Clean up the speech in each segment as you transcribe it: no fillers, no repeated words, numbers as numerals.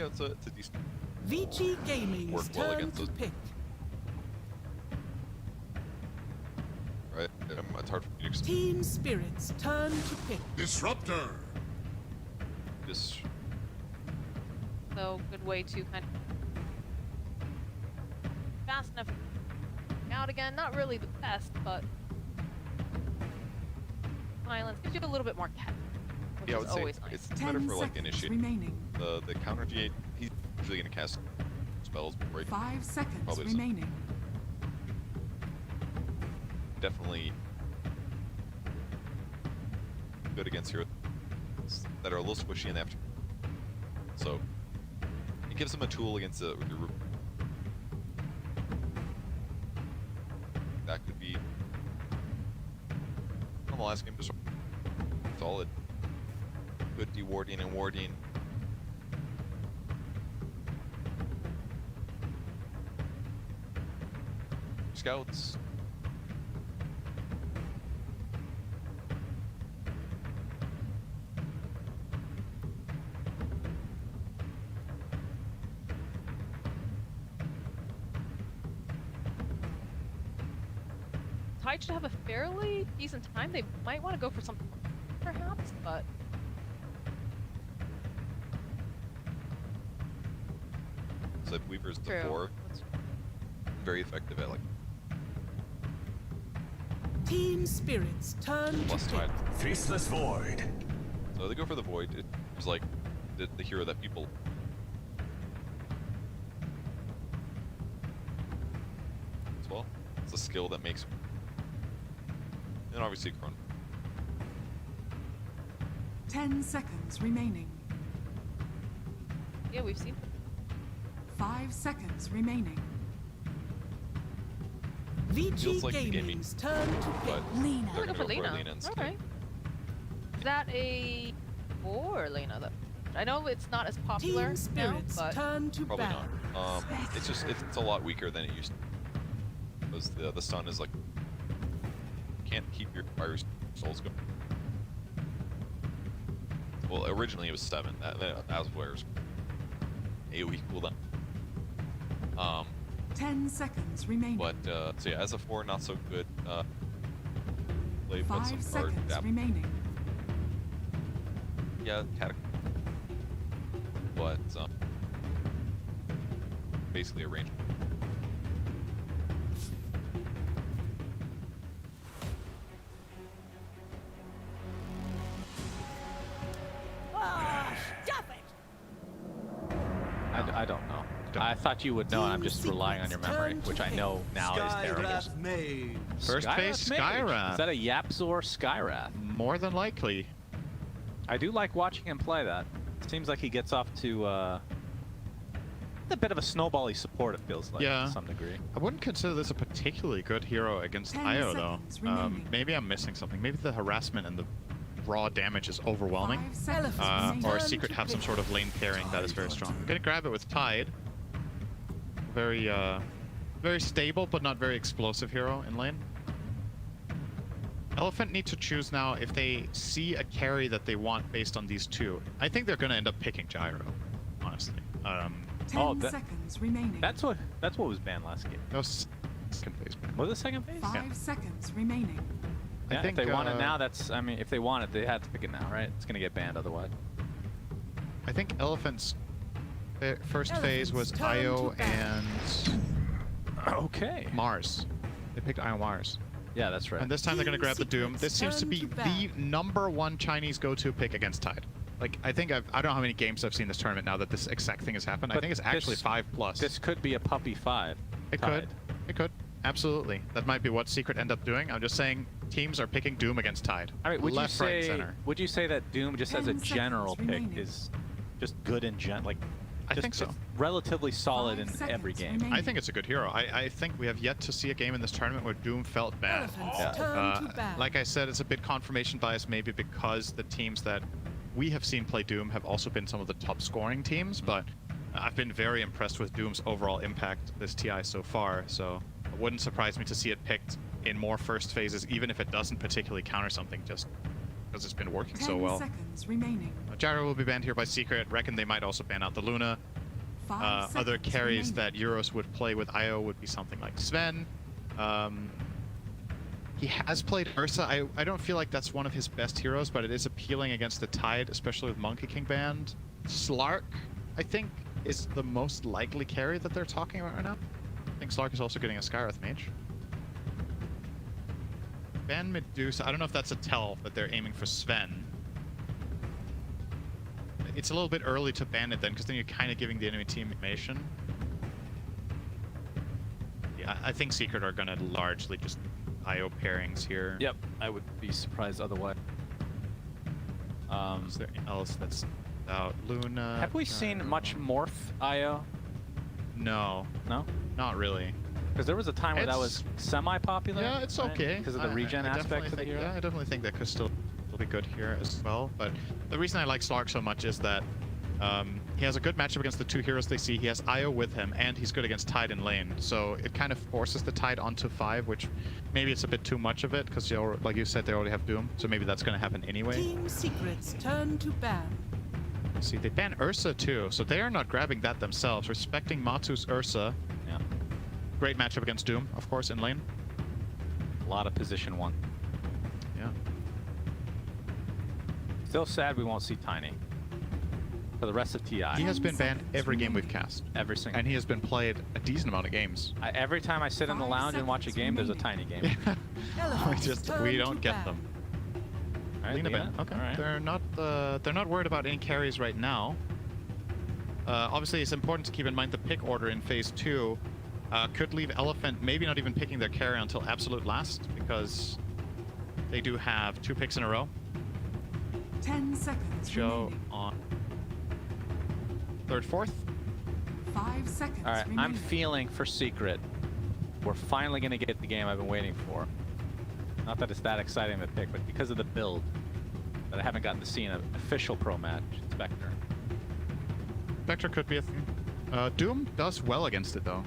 think it's a decent VG Gaming's work well turn against to those. pick. Right? It's hard for me to Team Spirit's turn to pick. Disruptor. just So good way to kind of fast enough out again. Not really the best, but silence gives you a little bit more catch, which yeah, I is would say always nice. it's 10 better for like seconds initiate remaining. the counter G8. He's usually gonna cast spells before he 5 seconds Probably doesn't. remaining. definitely good against heroes that are a little squishy in the after. So it gives him a tool against the group. That could be on the last game. Just solid, good dewarding and warding. Scouts. Tide should have a fairly decent time. They might want to go for something, perhaps, but So Weaver's the true. 4, very effective at like Team Spirit's turn to plus pick. tide. Faceless Void. So they go for the void. It's like the hero that people. As well, it's a skill that makes. And obviously, Chron. 10 seconds remaining. Yeah, we've seen 5 seconds remaining. Feels VG like the gaming, Gaming's turn to pick. but Lena. they're Go gonna for go for Lena. Lena instead. Okay. Is that a 4 Lena? Though I know it's not as popular Team now, Spirit's but turn to Probably bat. not. It's just it's a lot weaker than it used to. Because the stun is like can't keep your fire souls going. Well, originally it was 7. That was where it was AoE cooldown. 10 seconds remaining. But so yeah, as a 4, not so good. Play, but 5 some seconds art, remaining. yeah, but basically a range. I don't know. I thought you would know, and I'm just relying on your memory, which I know now is terrible. Mage. First phase, Mage. Skywrath. Is that a Yapzor Skywrath? More than likely. I do like watching him play that. Seems like he gets off to a bit of a snowbally support, it feels like, Yeah. to some degree. I wouldn't consider this a particularly good hero against 10 Io, though. seconds remaining. Maybe I'm missing something. Maybe the harassment and the raw damage is overwhelming. 5 seconds remaining. Or Turn Secret to have some pick. sort of lane pairing that is very strong. I'm gonna grab it with Tide. Very, very stable, but not very explosive hero in lane. Elephant need to choose now if they see a carry that they want based on these two. I think they're gonna end up picking Gyro, honestly. 10 seconds remaining. That's what was banned last game. That was second phase ban. Was it second phase? 5 seconds remaining. Yeah, I think if they want it now, that's. I mean, if they want it, they have to pick it now, right? It's gonna get banned otherwise. I think Elephant's first phase was Elephant's turn Io to bat. and Okay. Mars. They picked Io Mars. Yeah, that's right. And this time they're going to Team grab the Doom. Secret's This seems to turn be to the bat. #1 Chinese go-to pick against Tide. Like, I think I don't know how many games I've seen this tournament now that this exact thing has happened. I But think it's actually this- 5+. This could be a puppy 5. It Tide. could. It could. Absolutely. That might be what Secret end up doing. I'm just saying teams are picking Doom against Tide. I mean, would Left, you say right, center. would you say that Doom just as a 10 general seconds pick remaining. is just good in like I just think so. it's relatively solid 5 in every seconds game. remaining. I think it's a good hero. I think we have yet to see a game in this tournament where Doom felt bad. Elephant's turn to bat. Like I said, it's a bit confirmation bias maybe because the teams that we have seen play Doom have also been some of the top scoring teams, but I've been very impressed with Doom's overall impact this TI so far, so it wouldn't surprise me to see it picked in more first phases, even if it doesn't particularly counter something, just because it's been working 10 so well. seconds remaining. Gyro will be banned here by Secret. Reckon they might also ban out the Luna. 5 Other seconds carries remaining. that Euros would play with IO would be something like Sven. He has played Ursa. I don't feel like that's one of his best heroes, but it is appealing against the Tide, especially with Monkey King banned. Slark, I think, is the most likely carry that they're talking about right now. I think Slark is also getting a Skywrath Mage. Ban Medusa, I don't know if that's a tell that they're aiming for Sven. It's a little bit early to ban it then, because then you're kind of giving the enemy team information. Yeah, I think Secret are going to largely just IO pairings here. Yep, I would be surprised otherwise. Is there anything else that's out? Luna. Have we seen much Morph IO? No, No? not really. Because there was a time where that was semi-popular. Yeah, it's right? okay. Because of the regen I aspect definitely of the think, hero. yeah, I definitely think that could still be good here as well. But the reason I like Slark so much is that he has a good matchup against the two heroes they see. He has IO with him, and he's good against Tide in lane. So it kind of forces the Tide onto 5, which maybe it's a bit too much of it, because like you said, they already have Doom. So maybe that's going to happen anyway. Team Secrets turn to ban. See, they ban Ursa too, so they are not grabbing that themselves. Respecting Matu's Ursa. Yeah. Great matchup against Doom, of course, in lane. A lot of position 1. Yeah. Still sad we won't see Tiny. For the rest of TI. He has been banned seconds every game remaining. we've cast. Every single. And he has been played a decent amount of games. Every time I sit in the 5 lounge and watch a seconds game, there's a remaining. Tiny game. Elephants we turn don't to get ban. them. All right, Lena Lena? ban. Okay. All right. They're not worried about any carries right now. Obviously, it's important to keep in mind the pick order in phase 2 could leave Elephant maybe not even picking their carry until absolute last, because they do have 2 picks in a row. 10 seconds Joe remaining. on 3rd, 4th. 5 seconds All right, I'm remaining. feeling for Secret. We're finally going to get the game I've been waiting for. Not that it's that exciting of a pick, but because of the build that I haven't gotten to see in an official pro match, Spectre. Spectre could be a thing. Doom does well against it, though.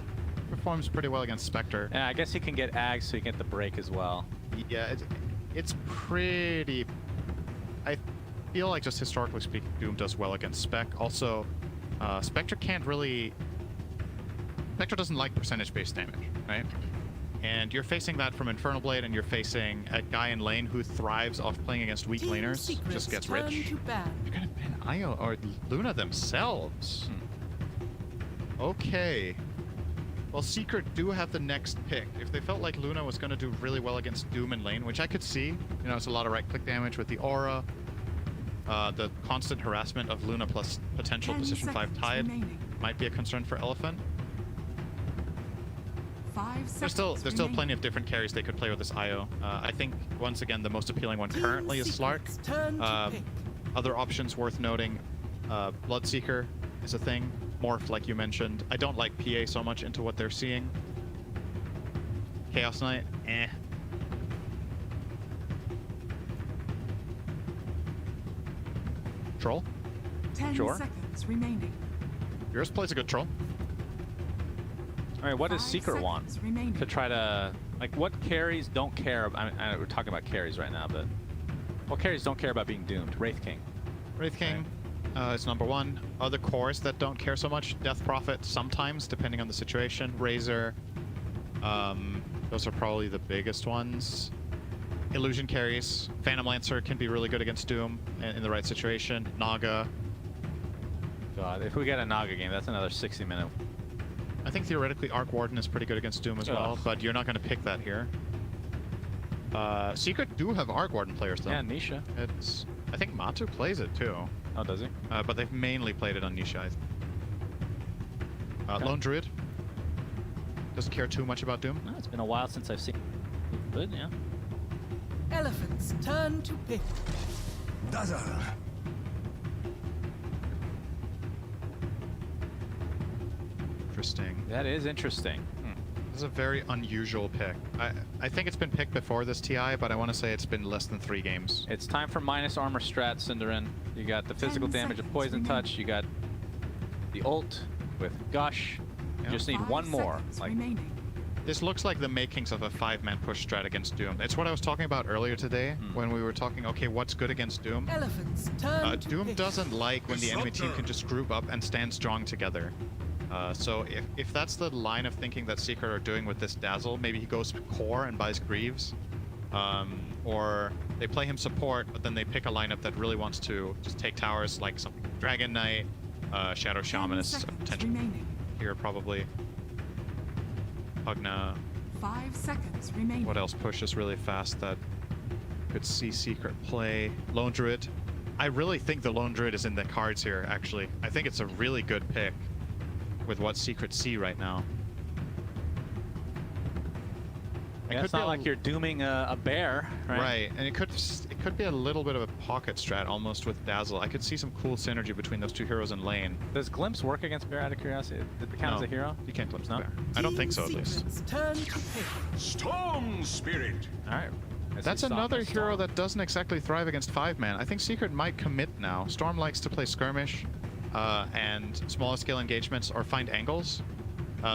Performs pretty well against Spectre. Yeah, I guess he can get Ag so you get the break as well. Yeah, it's pretty... I feel like just historically speaking, Doom does well against Spec. Also, Spectre can't really... Spectre doesn't like percentage-based damage, right? And you're facing that from Infernal Blade, and you're facing a guy in lane who thrives off playing against weak Team laners, Secrets just gets turn rich. to ban. You're gonna ban Io or Luna themselves. Okay. Well, Secret do have the next pick. If they felt like Luna was gonna do really well against Doom in lane, which I could see, you know, it's a lot of right-click damage with the aura, the constant harassment of Luna plus potential 10 position 5 seconds Tide remaining. might be a concern for Elephant. 5 seconds There's still remaining. plenty of different carries they could play with this IO. I think once again the most appealing one Team currently is Slark. Secrets turn to pick. Other options worth noting: Bloodseeker is a thing. Morph, like you mentioned. I don't like PA so much into what they're seeing. Chaos Knight, eh. Troll. 10 Sure. seconds remaining. Yours plays a good troll. All right, what does 5 Secret want? seconds remaining. To try to... Like, what carries don't care... I mean, we're talking about carries right now, but... What carries don't care about being doomed? Wraith King. Wraith King is number 1. Other cores that don't care so much: Death Prophet sometimes, depending on the situation. Razor. Those are probably the biggest ones. Illusion carries. Phantom Lancer can be really good against Doom in the right situation. Naga. God, if we get a Naga game, that's another 60-minute... I think theoretically Arc Warden is pretty good against Doom as well, Ugh. but you're not going to pick that here. Secret do have Arc Warden players though. Yeah, Nisha. I think Matu plays it too, Oh, does he? but they've mainly played it on Nisha. I think. Okay. Lone Druid doesn't care too much about Doom. No, it's been a while since I've seen... Good, yeah. Elephants turn to pick. Dazzle. Interesting. That is interesting. This is a very unusual pick. I think it's been picked before this TI, but I want to say it's been less than 3 games. It's time for minus armor strat, Cinderin. You got the physical 10 damage of seconds Poison remaining. Touch. You got the ult with Gush. You Yeah. just need 5 one more. seconds Like, remaining. This looks like the makings of a 5-man push strat against Doom. It's what I was talking about earlier today when we were talking, okay, what's good against Doom? Elephants turn to Doom pick. doesn't like when the enemy team can just group up and stand strong together. So if that's the line of thinking that Secret are doing with this Dazzle, maybe he goes core and buys Greaves. Or they play him support, but then they pick a lineup that really wants to just take towers, like something like Dragon Knight, Shadow 10 Shaman is a seconds potential remaining. here probably. Pugna. 5 seconds remaining. What else pushes really fast that could see Secret play? Lone Druid. I really think the Lone Druid is in the cards here, actually. I think it's a really good pick with what Secret see right now. It Yeah, could it's be not a like you're dooming a bear, right? Right, and it could be a little bit of a pocket strat almost with Dazzle. I could see some cool synergy between those two heroes in lane. Does Glimpse work against bear out of curiosity? Did it count as No, a hero? You can't glimpse No? the bear. I don't think so, at Team least. Secret's turn to pick. Storm Spirit. All right. Guess That's we saw another this hero storm. that doesn't exactly thrive against 5-man. I think Secret might commit now. Storm likes to play skirmish and smaller scale engagements or find angles.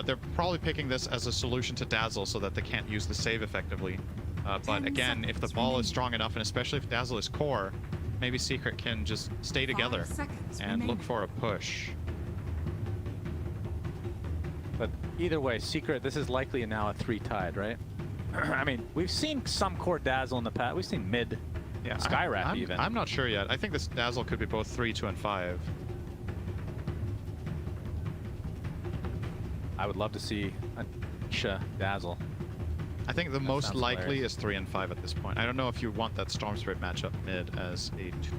They're probably picking this as a solution to Dazzle so that they can't use the save effectively. But 10 again, if the seconds ball is remaining. strong enough, and especially if Dazzle is core, maybe Secret can just stay together 5 seconds and remaining. look for a push. But either way, Secret, this is likely now a 3 tied, right? I mean, we've seen some core Dazzle in the past. We've seen mid Skywrap I'm, even. I'm not sure yet. I think this Dazzle could be both 3, 2, and 5. I would love to see a Nisha Dazzle. I think the That most sounds likely hilarious. is 3 and 5 at this point. I don't know if you want that Storm Spirit matchup mid as a 2.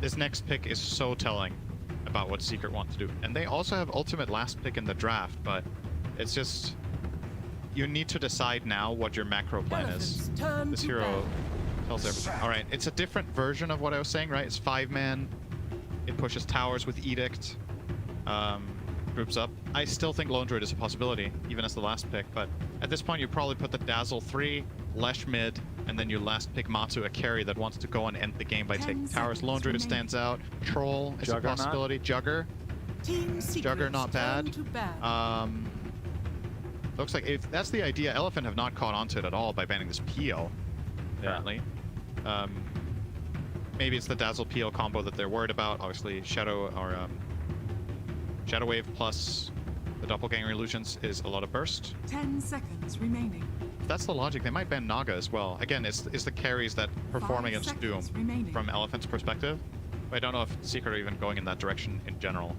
This next pick is so telling about what Secret want to do. And they also have ultimate last pick in the draft, but it's just... You need to decide now what your macro plan is. Elephants turn This to hero battle. tells everything. Alright, it's a different version of what I was saying, right? It's 5-man. It pushes towers with Edict. Groups up. I still think Lone Druid is a possibility, even as the last pick, but at this point you probably put the Dazzle 3, Lesh mid, and then you last pick Matu, a carry that wants to go and end the game by 10 taking towers. Lone seconds Druid remaining. stands out. Troll is a Juggernaut? possibility. Jugger. Team Secret's Jugger not turn bad. to battle. Looks like if that's the idea, Elephant have not caught onto it at all by banning this PO, apparently. Maybe it's the Dazzle PO combo that they're worried about. Obviously, Shadow or Shadow Wave plus the Doppelganger Illusions is a lot of burst. 10 seconds remaining. If that's the logic, they might ban Naga as well. Again, it's the carries that perform 5 against Doom seconds remaining. from Elephant's perspective. But I don't know if Secret are even going in that direction in general.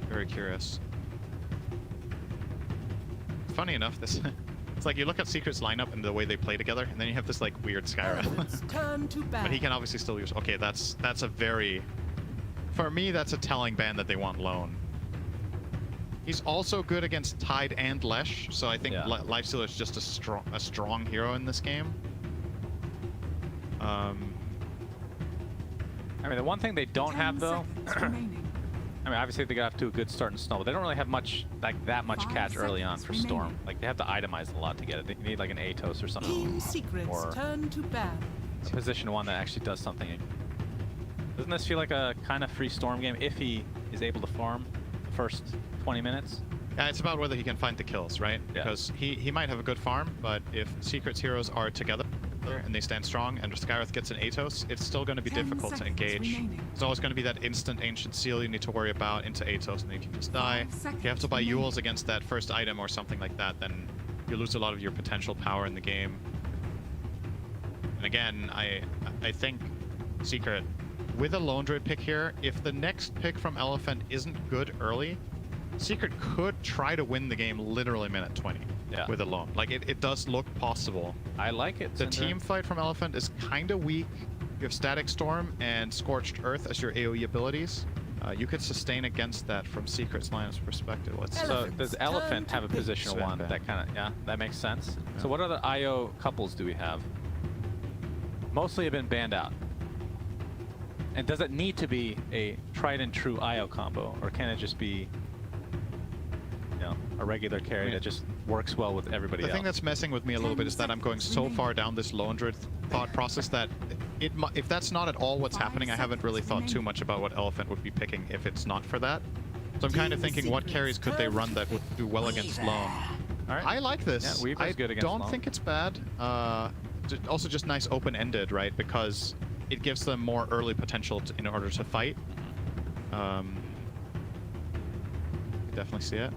Very curious. Funny enough, this it's like you look at Secret's lineup and the way they play together, and then you have this like weird Skyrim. Elephants turn to battle. But he can obviously still use. Okay, that's a very, for me, that's a telling ban that they want Lone. He's also good against Tide and Lesh, so I think Yeah. Lifestealer is just a strong hero in this game. I mean, the one thing they don't 10 have though, seconds remaining. I mean, obviously they got off to a good start in Snow, but they don't really have much that much 5 catch early on seconds for Storm. remaining. Like they have to itemize a lot to get it. They need like an Atos or something. Team Secret's Or turn to battle. a position one that actually does something. Doesn't this feel like a kind of free Storm game if he is able to farm the first 20 minutes? Yeah, it's about whether he can find the kills, right? Yeah. Because he might have a good farm, but if Secret's heroes are together and they stand strong and Skywrath gets an Atos, it's still going to be 10 difficult to seconds engage. remaining. There's always going to be that instant Ancient Seal you need to worry about into Atos, and then you can just die. 5 If you have to seconds buy remaining. Yules against that first item or something like that, then you lose a lot of your potential power in the game. And again, I think Secret, with a Lone Druid pick here, if the next pick from Elephant isn't good early, Secret could try to win the game literally minute 20 with a Lone. Like, it does look possible. I like it. The Cinder. team fight from Elephant is kind of weak. You have Static Storm and Scorched Earth as your AoE abilities. You could sustain against that from Secret's lineup's perspective. Let's So Elephants does turn Elephant to have a pick. position Sven one ban. that kind of, yeah, that makes sense. Yeah. So what other IO couples do we have? Mostly have been banned out. And does it need to be a tried and true IO combo, or can it just be, you know, a regular carry mean, that just works well with everybody The else? thing that's messing with me a little 10 bit is that I'm going so far down this Lone Druid thought process that if that's not at all what's 5 happening, I haven't really seconds thought too remaining. much about what Elephant would be picking if it's not for that. So I'm kind of Team thinking, what Secret's carries could they turn run to that would do well against Lone? All right. I like this. Yeah, Weaver's I good against don't Lone. think it's bad. Also just nice open-ended, right? Because it gives them more early potential in order to fight. definitely see it.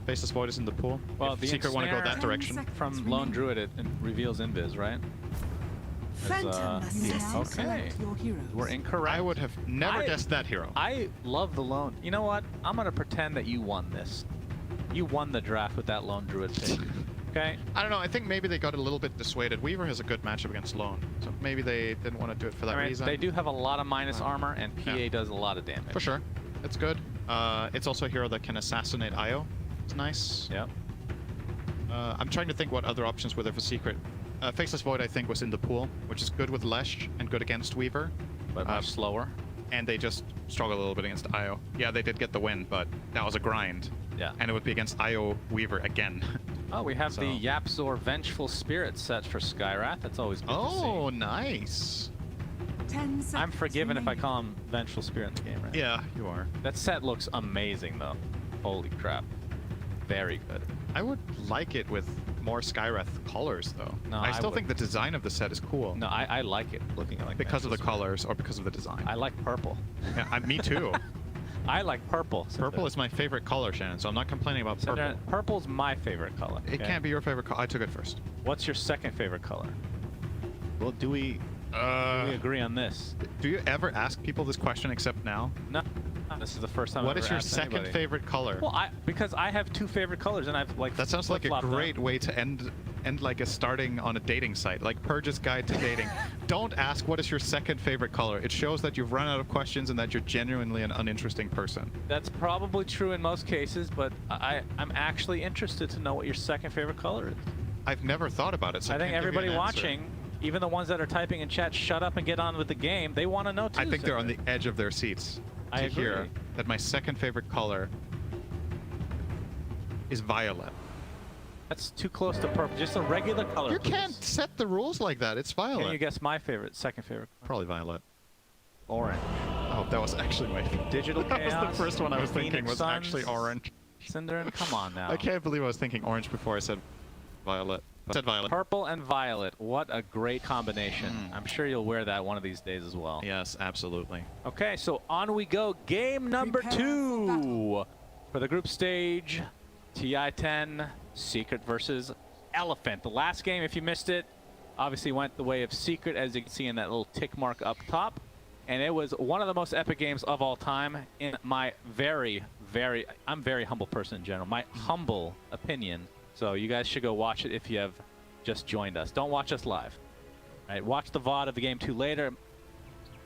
Faceless Void is in the pool. Well, if the Secret want to go ensnare- that direction. From Lone Druid, it reveals invis, right? Phantom You now assist. okay. Select your heroes. We're incorrect. I would have never I- guessed that hero. I love the lone. You know what? I'm gonna pretend that you won this. You won the draft with that Lone Druid pick. Okay. I don't know. I think maybe they got a little bit dissuaded. Weaver has a good matchup against Lone, so maybe they didn't want to do it for that I mean, reason. they do have a lot of minus armor, and PA Yeah. does a lot of damage. For sure. It's good. It's also a hero that can assassinate Io. It's nice. Yep. I'm trying to think what other options were there for Secret. Faceless Void, I think, was in the pool, which is good with Lesh and good against Weaver. But much slower. And they just struggle a little bit against Io. Yeah, they did get the win, but that was a grind. Yeah. And it would be against Io Weaver again. Oh, we have So- the Yapzor Vengeful Spirit set for Skyrath. That's always good Oh, to see. nice. 10 seconds I'm forgiven if I remaining. call him Vengeful Spirit in the game, right? Yeah, you are. That set looks amazing, though. Holy crap. Very good. I would like it with more Skyrath colors, though. No, I I still would- think the design of the set is cool. No, I like it looking like Because of the Vengeful Spirit. colors or because of the design. I like purple. Yeah, me too. I like purple. Purple is my favorite color, Shannon, so I'm not complaining about purple. Purple's my favorite color. It okay? can't be your favorite color. I took it first. What's your second favorite color? Well, do we agree on this? Do you ever ask people this question except now? No. This is the first time What I've is ever your asked second anybody. favorite color? Well, because I have two favorite colors, and I've like. That sounds like a flip-flopped them. great way to end like a starting on a dating site, like Purge's Guide to Dating. Don't ask what is your second favorite color. It shows that you've run out of questions and that you're genuinely an uninteresting person. That's probably true in most cases, but I'm actually interested to know what your second favorite color is. I've never thought about it. So I think can't give you everybody an answer. watching, even the ones that are typing in chat, shut up and get on with the game. They want to know too. I think they're on Cinder. the edge of their seats I to hear agree. that my second favorite color is violet. That's too close to purple. Just a regular color. You please. can't set the rules like that. It's violet. Can you guess my second favorite? Probably violet. Orange. Oh, that was actually my favorite. Digital That was Chaos. the first one I was Phoenix thinking was Suns, actually orange. Cinderin, come on now. I can't believe I was thinking orange before I said violet. I said violet. Purple and violet. What a great combination. I'm sure you'll wear that one of these days as well. Yes, absolutely. Okay, so on we go. Game number Prepare for 2 battle. for the group stage. TI-10, Secret versus Elephant. The last game, if you missed it, obviously went the way of Secret, as you can see in that little tick mark up top. And it was one of the most epic games of all time, in my I'm a very humble person in general, my humble opinion. So you guys should go watch it if you have just joined us. Don't watch us live. All right, watch the VOD of the game 2 later.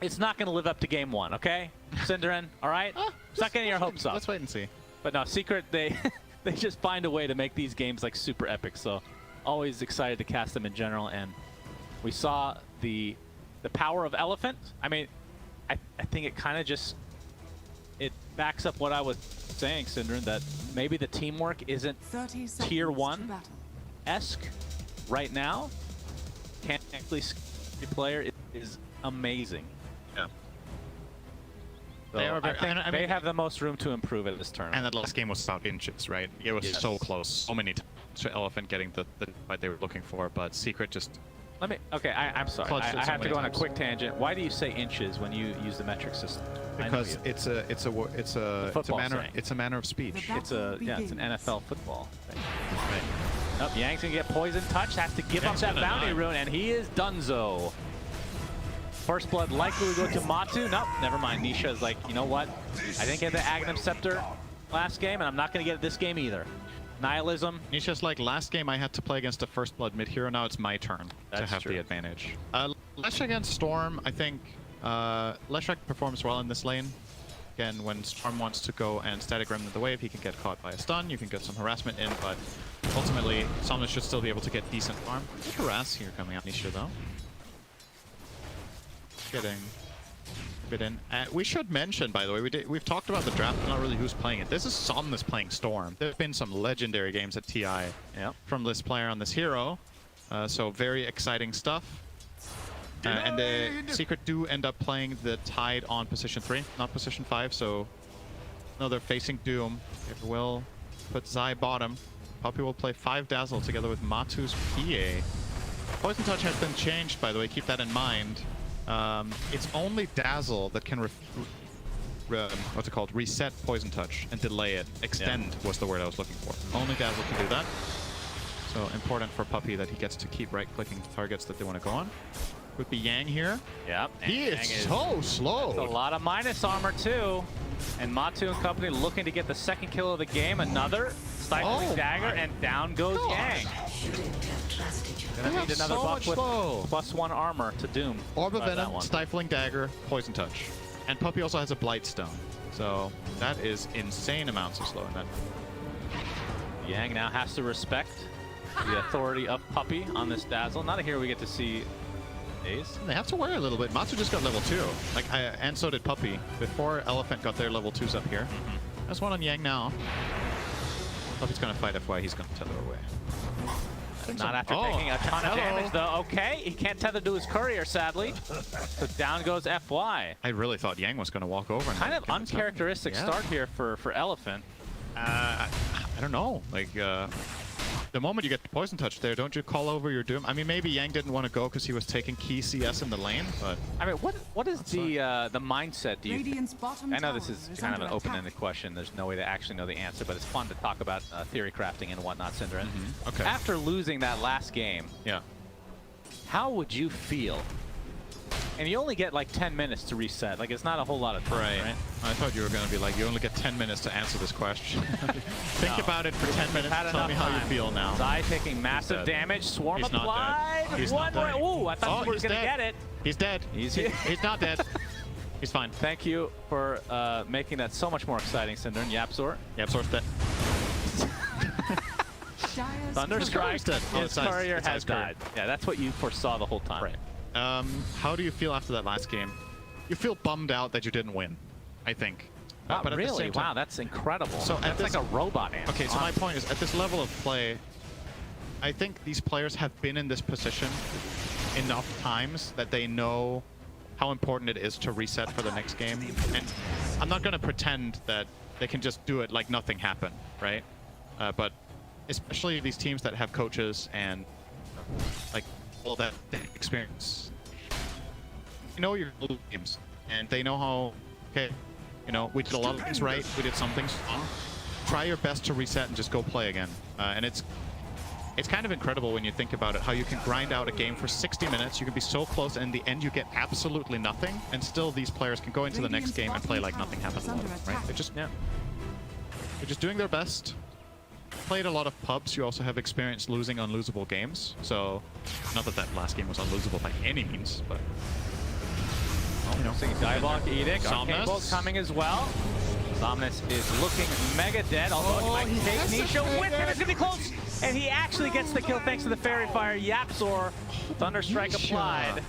It's not going to live up to game 1, okay? Cinderin, all right? It's not getting your hopes up. Let's wait and see. But no, Secret, they they just find a way to make these games like super epic. So always excited to cast them in general. And we saw the power of Elephant. I mean, I think it kind of just it backs up what I was saying, Cinderin, that maybe the teamwork isn't 30 seconds Tier to 1 battle. esque right now. Can't actually the player is amazing. Yeah. So They are very- I think and I they mean- have the most room to improve at this tournament. And that last game was about inches, right? It was Yes. so close. So many times to Elephant getting the fight they were looking for, but Secret just... I'm sorry. Clutched it I so have to many go on a times. quick tangent. Why do you say inches when you use the metric system? I know Because you. it's a football manner saying. it's a manner of speech. The it's an begins. NFL football thing. Right. Nope, Yang's gonna get poison touch, has to give Yang's up that gonna bounty die. rune, and he is donezo. First blood likely will go to Matu. Nope, never mind. Nisha is like, you know what? I didn't get the Aghanim Scepter last game, and I'm not gonna get it this game either. Nihilism. Nisha's like, last game I had to play against a first blood mid hero, now it's my turn to That's have true. the advantage. Lesh against Storm, I think Leshrac performs well in this lane. Again, when Storm wants to go and static remnant the wave, he can get caught by a stun, you can get some harassment in, but ultimately, Somnus should still be able to get decent farm. Good harass here coming out Nisha though. Getting a bit in. We should mention, by the way, we've talked about the draft, but not really who's playing it. This is Somnus playing Storm. There have been some legendary games at TI from this player on this hero, so very exciting stuff. And the Secret do end up playing the Tide on position 3, not position 5, so no, they're facing Doom. It will put Zai bottom. Poppy will play 5 Dazzle together with Matu's PA. Poison Touch has been changed, by the way, keep that in mind. It's only Dazzle that can what's it called? Reset Poison Touch and delay it. Extend was the word I was looking for. Only Dazzle can do that. So important for Puppy that he gets to keep right-clicking targets that they want to go on. Would be Yang here. Yep. He and is Yang so slow. That's a lot of minus armor too. And Matu and company looking to get the second kill of the game. Another stifling dagger, and down goes Yang. Gonna need another buff with +1 armor to Doom. Orb of that Venom, one. Stifling Dagger, Poison Touch. And Puppy also has a Blight Stone. So that is insane amounts of slow in that. Yang now has to respect the authority of Puppy on this Dazzle. Not a hero we get to see days. They have to worry a little bit. Matsu just got level 2. And so did Puppy. Before Elephant got their level 2s up here. There's one on Yang now. Puppy's gonna fight FY, he's gonna tether away. Not after taking a ton of damage, though. Okay, he can't tether to his courier, sadly. So down goes FY. I really thought Yang was going to walk over. And Kind of get this happen. uncharacteristic start here for Elephant. I don't know. Like, the moment you get Poison Touch there, don't you call over your Doom? I mean, maybe Yang didn't want to go because he was taking key CS in the lane, but... I mean, what is the mindset, do you think? Radiant's bottom I know this tower is kind of an under open-ended question. There's no way to actually know the answer, but it's fun to talk about theory crafting and whatnot, Synderen. Okay. After losing that last game, Yeah. how would you feel? And you only get like 10 minutes to reset. Like, it's not a whole lot of time, right? I thought you were going to be like, you only get 10 minutes to answer this question. Think about it for 10 minutes Had and tell me enough how you time. feel now. Zai taking massive dead. damage. Swarm He's not applied. dead. He's One not dead. Ooh, I thought we were he's going to dead. get it. He's dead. He's not dead. He's fine. Thank you for making that so much more exciting, Synderen. Yapzor. Yep, dead. Dire's Thunderstrike. dead. Oh, His it's Ice- courier it's has Ice Courier. died. Yeah, that's what you foresaw the whole time. Right. How do you feel after that last game? You feel bummed out that you didn't win, I think. Wow, but at the really? same time- Wow, that's incredible. So at that's this- like a robot answer. Okay, so my point is, at this level of play, I think these players have been in this position enough times that they know how important it is to reset for the next game. And I'm not going to pretend that they can just do it like nothing happened, right? But especially these teams that have coaches and like all that experience. You know your little games, and they know how, okay, you know, we did a lot of things right, we did some things wrong. Try your best to reset and just go play again. And it's kind of incredible when you think about it, how you can grind out a game for 60 minutes, you can be so close, and in the end you get absolutely nothing, and still these players can go into the next game and play like nothing happened, right? They're just doing their best. Played a lot of pubs, you also have experienced losing unlosable games, so not that that last game was unlosable by any means, but... You know, Diabolic Edict. Arcane Somnus. Bolt coming as well. Somnus is looking mega dead, although he might take Nisha with him. It's going to be close. And he actually gets the kill thanks to the Fairy Fire. Yapzor, Thunderstrike Nisha. applied.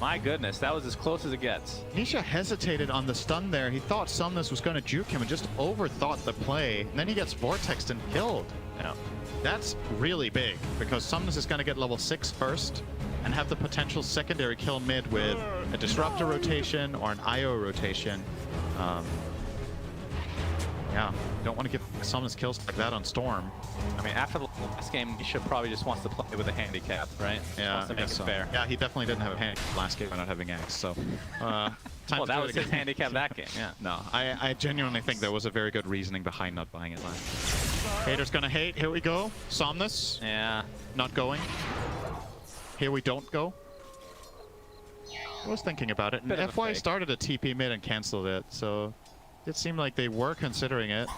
My goodness, that was as close as it gets. Nisha hesitated on the stun there. He thought Somnus was going to juke him and just overthought the play. And then he gets vortexed and killed. Yeah. That's really big, because Somnus is going to get level 6 first and have the potential secondary kill mid with a Disruptor rotation or an IO rotation. Yeah, don't want to give Somnus kills like that on Storm. I mean, after the last game, Nisha probably just wants to play with a handicap, right? Yeah, Wants to I make guess it so. fair. Yeah, he definitely didn't have a hand last game by not having Axe, so... time Well, to that do was it his again. handicap that game, yeah. No, I genuinely think there was a very good reasoning behind not buying it last. Haters gonna hate. Here we go. Somnus. Yeah. Not going. Here we don't go. I was thinking about it, Bit of and a FY fake. started a TP mid and canceled it, so it seemed like they were considering it.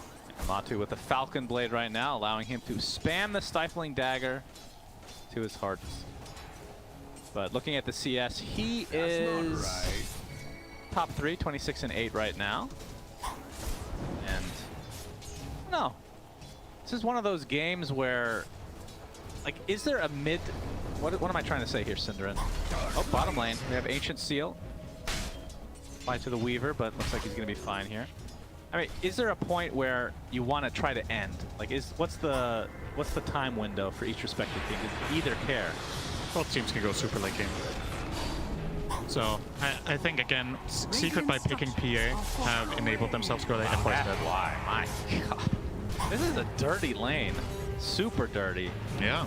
Matu with the Falcon Blade right now, allowing him to spam the Stifling Dagger to his heart. But looking at the CS, he is top 3, 26 and 8 right now. And no, this is one of those games where, like, is there a mid? What am I trying to say here, Synderen? Oh, bottom lane, we have Ancient Seal. Fly to the Weaver, but looks like he's going to be fine here. I mean, is there a point where you want to try to end? Like, what's the time window for each respective team? Does either care? Both teams can go super late game. So, I think, again, Secret by picking PA have enabled themselves to go late. FY's That's dead. why. My God. This is a dirty lane. Super dirty. Yeah.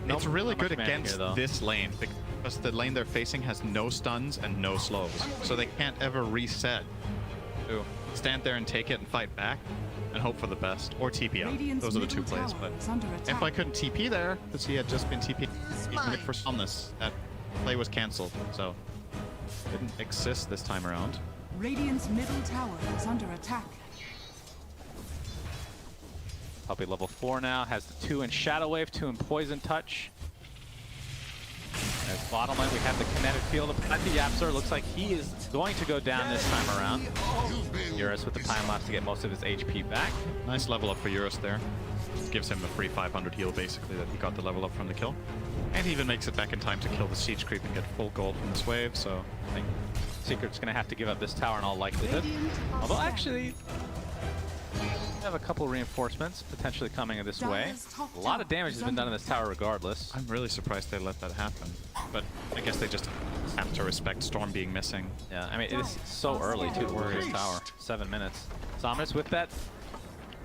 No- It's really not much good mana against here, though. this lane, because the lane they're facing has no stuns and no slows, so they can't ever reset. Ooh. stand there and take it and fight back and hope for the best, or TP out. Radiant's Those are the two middle plays. tower But is under if attack. I couldn't TP there, because he had just been TP, even for Somnus, that play was cancelled. So didn't exist this time around. Radiant's middle tower is under attack. Puppy level 4 now, has the 2 in Shadow Wave, 2 in Poison Touch. As bottom lane, we have the kinetic field applied to Yapzor. Looks like he is going to go down this time around. Eurus with the time lapse to get most of his HP back. Nice level up for Eurus there. Gives him a free 500 heal basically that he got the level up from the kill. And he even makes it back in time to kill the siege creep and get full gold from this wave, so I think Secret's going to have to give up this tower in all likelihood. Although actually, we have a couple reinforcements potentially coming this way. A lot of damage has been done in this tower regardless. I'm really surprised they let that happen. But I guess they just have to respect Storm being missing. Yeah, I mean, it is so early too to work this tower. 7 minutes. Somnus with that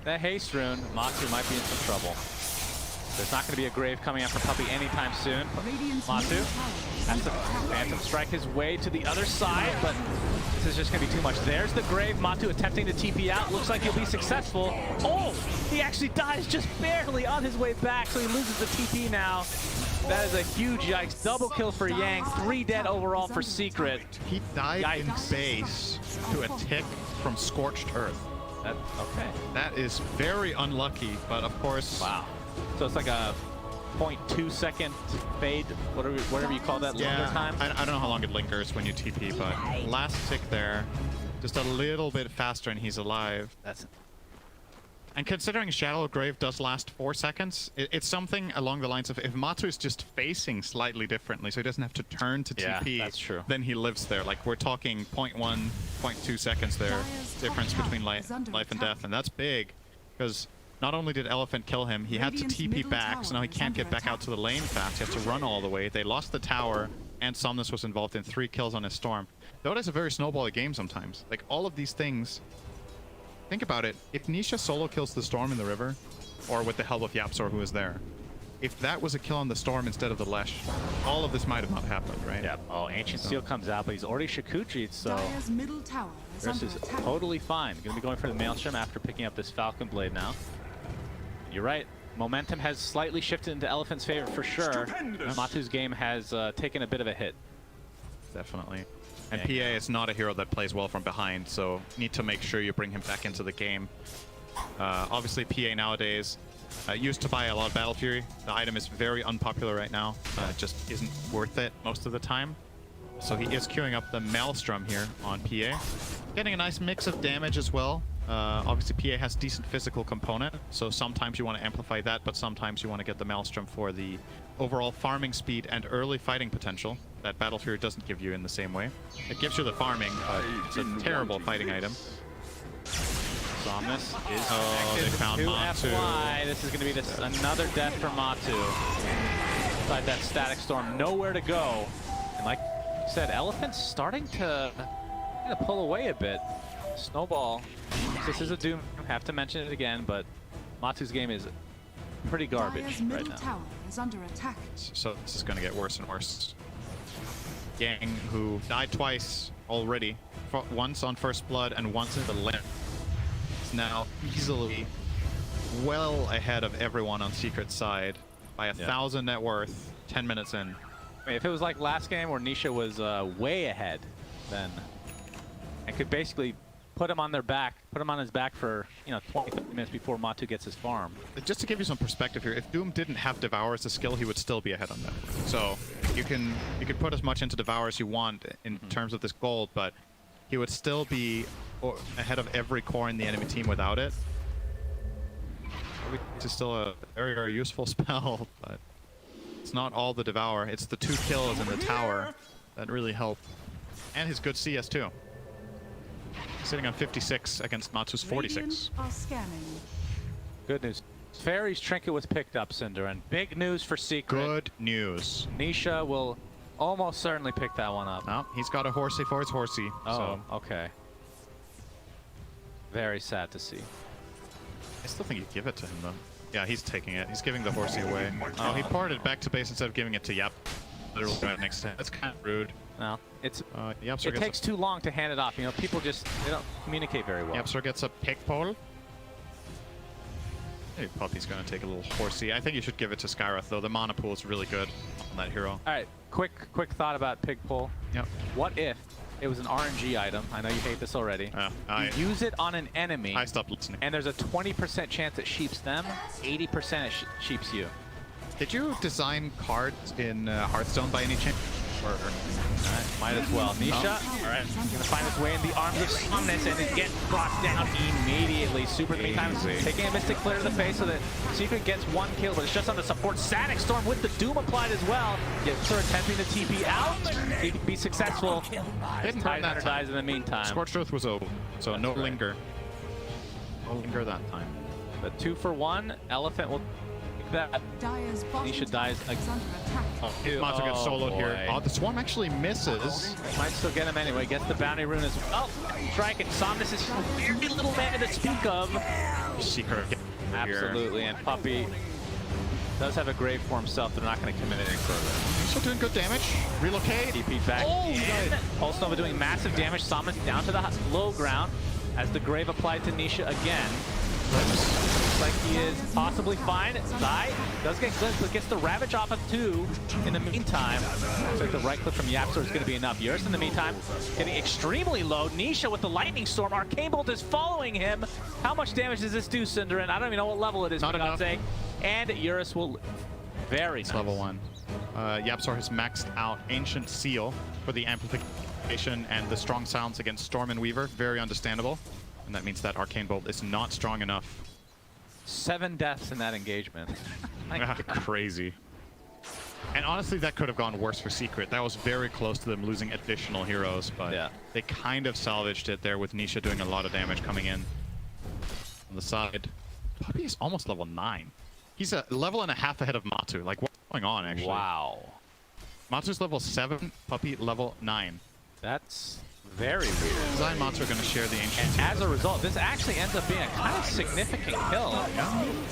haste rune. Matsu might be in some trouble. There's not going to be a grave coming out for Puppy anytime soon. Matsu has to Phantom Strike his way to the other side, but this is just going to be too much. There's the grave. Matu attempting to TP out. Looks like he'll be successful. Oh, he actually dies just barely on his way back, so he loses the TP now. That is a huge yikes. Double kill for Yang. 3 dead overall for Secret. He died Yikes. in base to a tick from Scorched Earth. Okay. That is very unlucky, but of course... Wow. So it's like a 0.2 second fade, whatever you call that, linger Yeah, time? I don't know how long it lingers when you TP, but last tick there, just a little bit faster and he's alive. And considering Shadow Grave does last 4 seconds, it's something along the lines of if Matu is just facing slightly differently, so he doesn't have to turn to TP, that's true. then he lives there. Like we're talking 0.1, 0.2 seconds there, difference between life and death, and that's big, because not only did Elephant kill him, he had to TP back, so now he can't get back out to the lane fast. He has to run all the way. They lost the tower, and Somnus was involved in 3 kills on his Storm. Dota is a very snowbally game sometimes. Like, all of these things... Think about it. If Nisha solo kills the Storm in the river, or with the help of Yapzor who is there, if that was a kill on the Storm instead of the Lesh, all of this might have not happened, right? Yeah. Oh, Ancient Steel comes out, but he's already Shakuchi'd, so Dire's middle tower is Chris under is attack. totally fine. Going to be going for the Maelstrom after picking up this Falcon Blade now. You're right. Momentum has slightly shifted into Elephant's favor for sure. Stupendous. Matu's game has taken a bit of a hit. Definitely. And Yeah. PA is not a hero that plays well from behind, so need to make sure you bring him back into the game. Obviously, PA nowadays used to buy a lot of Battle Fury. The item is very unpopular right now. It just isn't worth it most of the time. So he is queuing up the Maelstrom here on PA. Getting a nice mix of damage as well. Obviously, PA has decent physical component, so sometimes you want to amplify that, but sometimes you want to get the Maelstrom for the overall farming speed and early fighting potential that Battle Fury doesn't give you in the same way. It gives you the farming, but it's a terrible fighting item. Somnus is Oh, they connected found to Matu. FY. This is going to be another death for Matu. Inside that Static Storm, nowhere to go. And like you said, Elephant's starting to pull away a bit. Snowball. This is a Doom. Have to mention it again, but Matu's game is pretty garbage Dire's right middle now. tower is under attack. So this is going to get worse and worse. Yang, who died twice already, once on First Blood and once in the Limp, is now easily well ahead of everyone on Secret's side by 1,000 net worth, 10 minutes in. I mean, if it was like last game where Nisha was way ahead, then I could basically put him on their back, put him on his back for 20, 30 minutes before Matu gets his farm. Just to give you some perspective here, if Doom didn't have Devour as a skill, he would still be ahead on that. So you can put as much into Devour as you want in terms of this gold, but he would still be ahead of every core in the enemy team without it. Which is still a very, very useful spell, but it's not all the Devour. It's the 2 kills in the tower that really help. And his good CS too. Sitting on 56 against Matu's 46. Radiant are scanning. Good news. Fairy's Trinket was picked up, Cinder, and big news for Secret. Good news. Nisha will almost certainly pick that one up. Oh, he's got a horsey for his horsey. Oh, So okay. Very sad to see. I still think you'd give it to him though. Yeah, he's taking it. He's giving the horsey away. Oh, he ported back to base instead of giving it to Yap. Literally right next to him. That's kind of rude. No, it's Yapster it gets takes too long to hand it off. You know, people just they don't communicate very well. Yapster gets a pick pole. Maybe Puppy's going to take a little horsey. I think you should give it to Skywrath, though. The mana pool is really good on that hero. All right, quick thought about pig pull. Yep. What if it was an RNG item? I know you hate this already. You use it on an enemy, I stopped listening. and there's a 20% chance it sheeps them, 80% it sheeps you. Did you design cards in Hearthstone by any chance? Or Might as well. Nisha, all right, gonna find his way in the arms of Somnus and it gets brought down immediately. Super in the meantime, taking a Mystic Flare to the face so that Secret gets 1 kill, but it's just on the support. Static Storm with the Doom applied as well. Yapster attempting to TP out. He can be successful. Didn't burn that dies in the meantime. Scorched Earth was over, so That's no right. linger. No linger that time. But 2 for 1. Elephant will take that. Dire's bottom Nisha tower dies is under attack. Matsu gets soloed here. boy. Oh, the Swarm actually misses. Might still get him anyway. Gets the bounty rune as well. Strike and Somnus is a very little man to speak of. Secret here. Absolutely, and Puppy does have a grave for himself. They're not going to commit any further. Still doing good damage. Relocate. TP back Oh, in. Pulse Nova doing massive damage. Somnus down to the low ground as the grave applied to Nisha again. Looks like he is possibly fine. Zai does get glimpsed, but gets the Ravage off of 2 in the meantime. Looks like the right click from Yapster is going to be enough. Yours in the meantime getting extremely low. Nisha with the Lightning Storm. Arcane Bolt is following him. How much damage does this do, Cinderin? I don't even know what level it is, Not for God's enough. sake. And Eurus will very It's nice. level 1. Yapsor has maxed out Ancient Seal for the amplification and the strong sounds against Storm and Weaver. Very understandable. And that means that Arcane Bolt is not strong enough. 7 deaths in that engagement. Crazy. And honestly, that could have gone worse for Secret. That was very close to them losing additional heroes, but Yeah. they kind of salvaged it there with Nisha doing a lot of damage coming in. On the side, Puppy is almost level 9. He's a level and a half ahead of Matu. Like, what's going on, actually? Wow. Matu's level 7, Puppy level 9. That's very weird. Zai and Matu are going to share the Ancient And Seal. as a result, this actually ends up being a kind of significant kill. Middle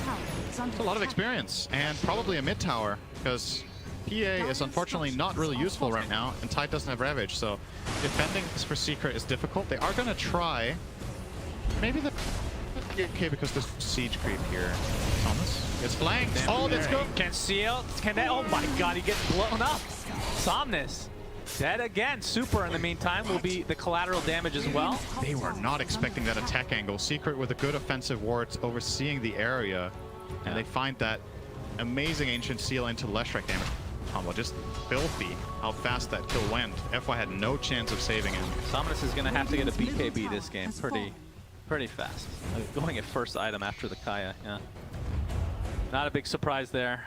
tower is under It's a lot of attack. experience, and probably a mid tower, because PA is unfortunately not really useful right now, and Tide doesn't have Ravage, so defending this for Secret is difficult. They are going to try. Maybe the okay, because there's siege creep here. Thomas gets flanked. Oh, let's go. Can seal. Can that? Oh my god, he gets blown up. Somnus dead again. Super in the meantime will be the collateral damage as well. They were not expecting that attack angle. Secret with a good offensive wards overseeing the area, and they find that amazing Ancient Seal into Leshrac damage combo. Just filthy how fast that kill went. FY had no chance of saving him. Somnus is going to have to get a BKB this game pretty fast. Going at first item after the Kaya, yeah. Not a big surprise there.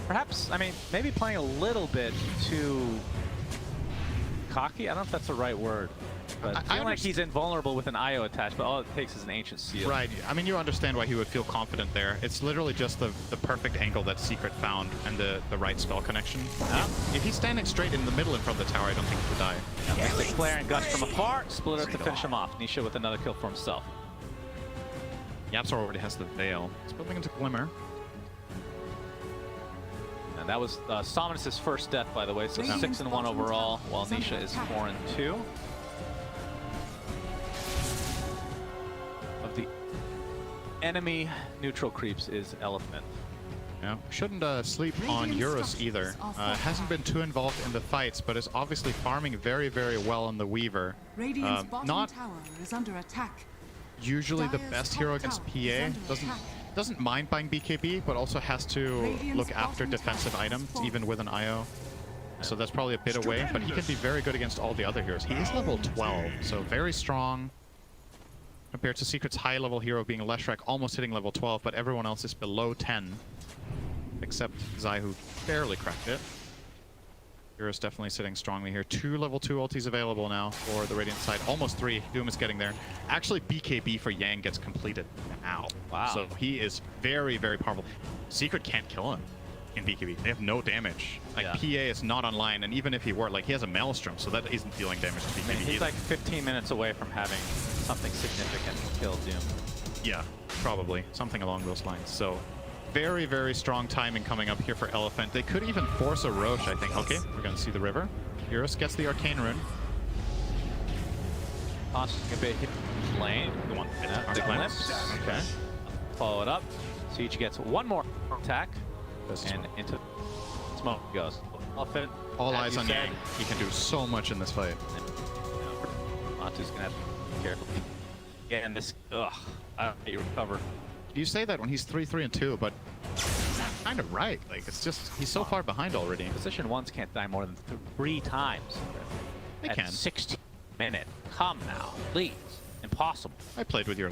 Perhaps, I mean, maybe playing a little bit too cocky. I don't know if that's the right word. But I feel like he's invulnerable with an IO attached, but all it takes is an Ancient Seal. Right. I mean, you understand why he would feel confident there. It's literally just the perfect angle that Secret found and the right spell connection. If he's standing straight in the middle in front of the tower, I don't think he would die. Mystic Flare and Gust from afar. Splitter to finish him off. Nisha with another kill for himself. Yapsor already has the Veil. It's building into Glimmer. And that was Somnus' first death, by the way, so 6-1 overall, while Nisha is 4-2. Of the enemy neutral creeps is Elephant. Yeah. Shouldn't sleep on Eurus either. Hasn't been too involved in the fights, but is obviously farming very, very well on the Weaver. Radiant's bottom Not tower is under attack. usually the Dire's best top hero against tower PA. is under Doesn't mind buying BKB, but also has to Radiant's look after bottom defensive tower is items, falling. even with an IO. So that's probably a bit away, but he can be very good against all the other heroes. He is level 12, so very strong. Compared to Secret's high-level hero being Leshrac, almost hitting level 12, but everyone else is below 10. Except Zai, who barely cracked it. Hero's definitely sitting strongly here. 2 level 2 ultis available now for the Radiant side. Almost 3. Doom is getting there. Actually, BKB for Yang gets completed now. Wow. So he is very, very powerful. Secret can't kill him in BKB. They have no damage. Like, PA is not online, and even if he were, like, he has a Maelstrom, so that isn't dealing damage to BKB He's either. like 15 minutes away from having something significant to kill Doom. Yeah, probably. Something along those lines. So, very, very strong timing coming up here for Elephant. They could even force a Roche, I think. Okay, we're going to see the river. Eurus gets the Arcane Rune. Tossing a bit here. Lane. Go on. The glimpse. Okay. Follow it up. Siege gets one more attack. This is And into smoke goes. Elephant. all as eyes you on said, Yang. He can do so much in this fight. Matu's gonna have to be careful. Yeah, and this. Ugh. I don't think you recover. You say that when he's 3-3-2, but kind of right. Like, it's just, he's so far behind already. Position ones can't die more than 3 times. They At can. 16 minute. Come now, please. Impossible. I played with your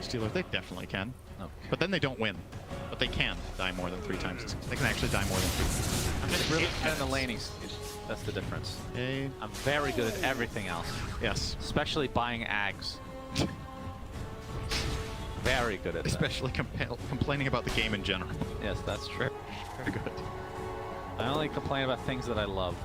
Steelers. They definitely can. Okay. But then they don't win. But they can die more than 3 times. They can actually die more than 3. I'm just really good in the laning stage. That's the difference. Okay. I'm very good at everything else, Yes. especially buying ags. Very good at that. Especially complaining about the game in general. Yes, that's true. Very good. I only complain about things that I love.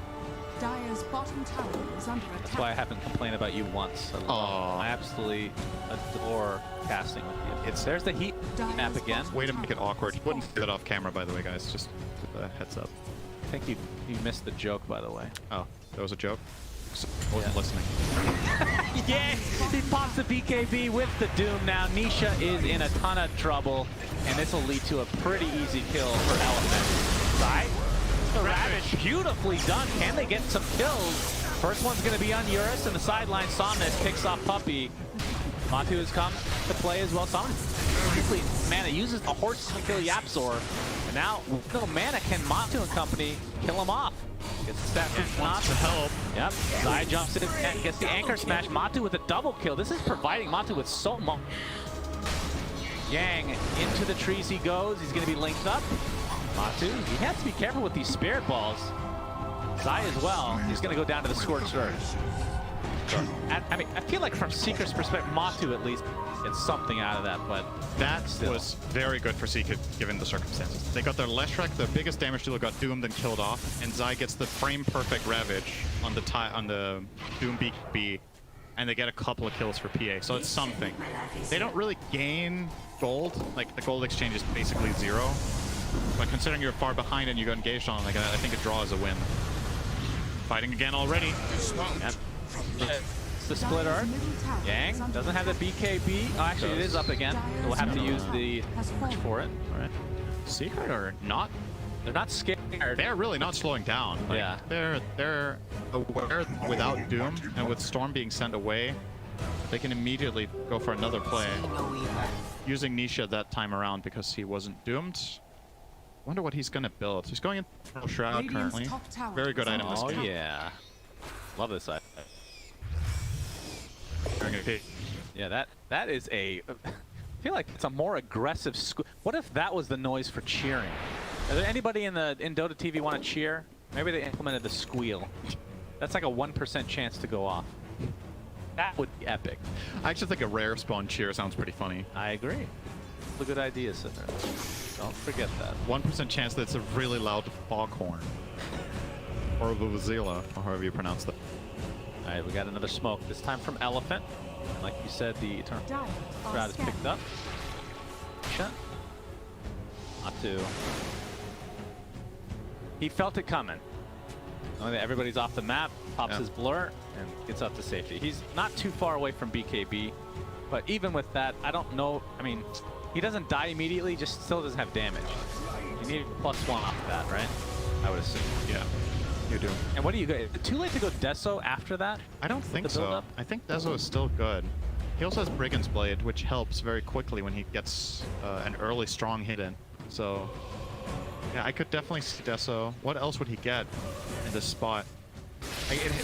Dire's bottom tower is under attack. That's why I haven't complained about you once. I absolutely adore casting with you. There's the heat map again. Way to make it awkward. He wouldn't do that off camera, by the way, guys. Just with a heads up. I think you missed the joke, by the way. Oh, that was a joke? I wasn't listening. Yeah, he pops the BKB with the Doom now. Nisha is in a ton of trouble, and this will lead to a pretty easy kill for Elephant. Right? The Ravage, beautifully done. Can they get some kills? First one's going to be on Eurus, and the sideline Somnus picks off Puppy. Matu has come to play as well. Somnus, obviously, mana uses the horse to kill Yapzor, and now with no mana can Matu and company kill him off. Gets the stat from Wants to help. Yep, Zai jumps in and gets the anchor smash. Matu with a double kill. This is providing Matu with so much. Yang into the trees he goes. He's going to be linked up. Matu, he has to be careful with these spirit balls. Zai as well. He's going to go down to the Scorched Earth. I mean, I feel like from Seeker's perspective, Matu at least gets something out of that, but That still. was very good for Seeker, given the circumstances. They got their Leshrac, the biggest damage dealer, got doomed and killed off, and Zai gets the frame-perfect Ravage on the Doom BKB, and they get a couple of kills for PA, so it's something. They don't really gain gold. Like, the gold exchange is basically 0. But considering you're far behind and you got engaged on like that, I think a draw is a win. Fighting again already. Yep. It's the split art. Yang doesn't have the BKB. Oh, actually, it is up again. We'll have to use the March for it. All right. Secret or not? They're not scared. They're really not slowing down. Like, Yeah. They're aware without Doom and with Storm being sent away, they can immediately go for another play. Using Nisha that time around because he wasn't doomed. Wonder what he's gonna build. He's going in Shroud Radiant's currently. top tower Very good is item. under Oh, attack. yeah. Love this side. Okay. Yeah, that is a... I feel like it's a more aggressive... What if that was the noise for cheering? Is there anybody in Dota TV want to cheer? Maybe they implemented the squeal. That's like a 1% chance to go off. That would be epic. I actually think a rare spawn cheer sounds pretty funny. I agree. It's a good idea, Sidner. Don't forget that. 1% chance that it's a really loud foghorn. Or a vuvuzela, or however you pronounce that. All right, we got another smoke. This time from Elephant. Like you said, the Eternal Dire are Shroud is scared. picked up. Shut. Matu. He felt it coming. Knowing that everybody's off the map, pops Yeah. his blur, and gets up to safety. He's not too far away from BKB, but even with that, I don't know. I mean, he doesn't die immediately, just still doesn't have damage. You need +1 off that, right? I would assume. Yeah, you do. And what do you go? Is it too late to go Deso after that? I don't think the so. build-up? I think Dezo is still good. He also has Brigand's Blade, which helps very quickly when he gets an early strong hit in. So, yeah, I could definitely see Deso. What else would he get in this spot?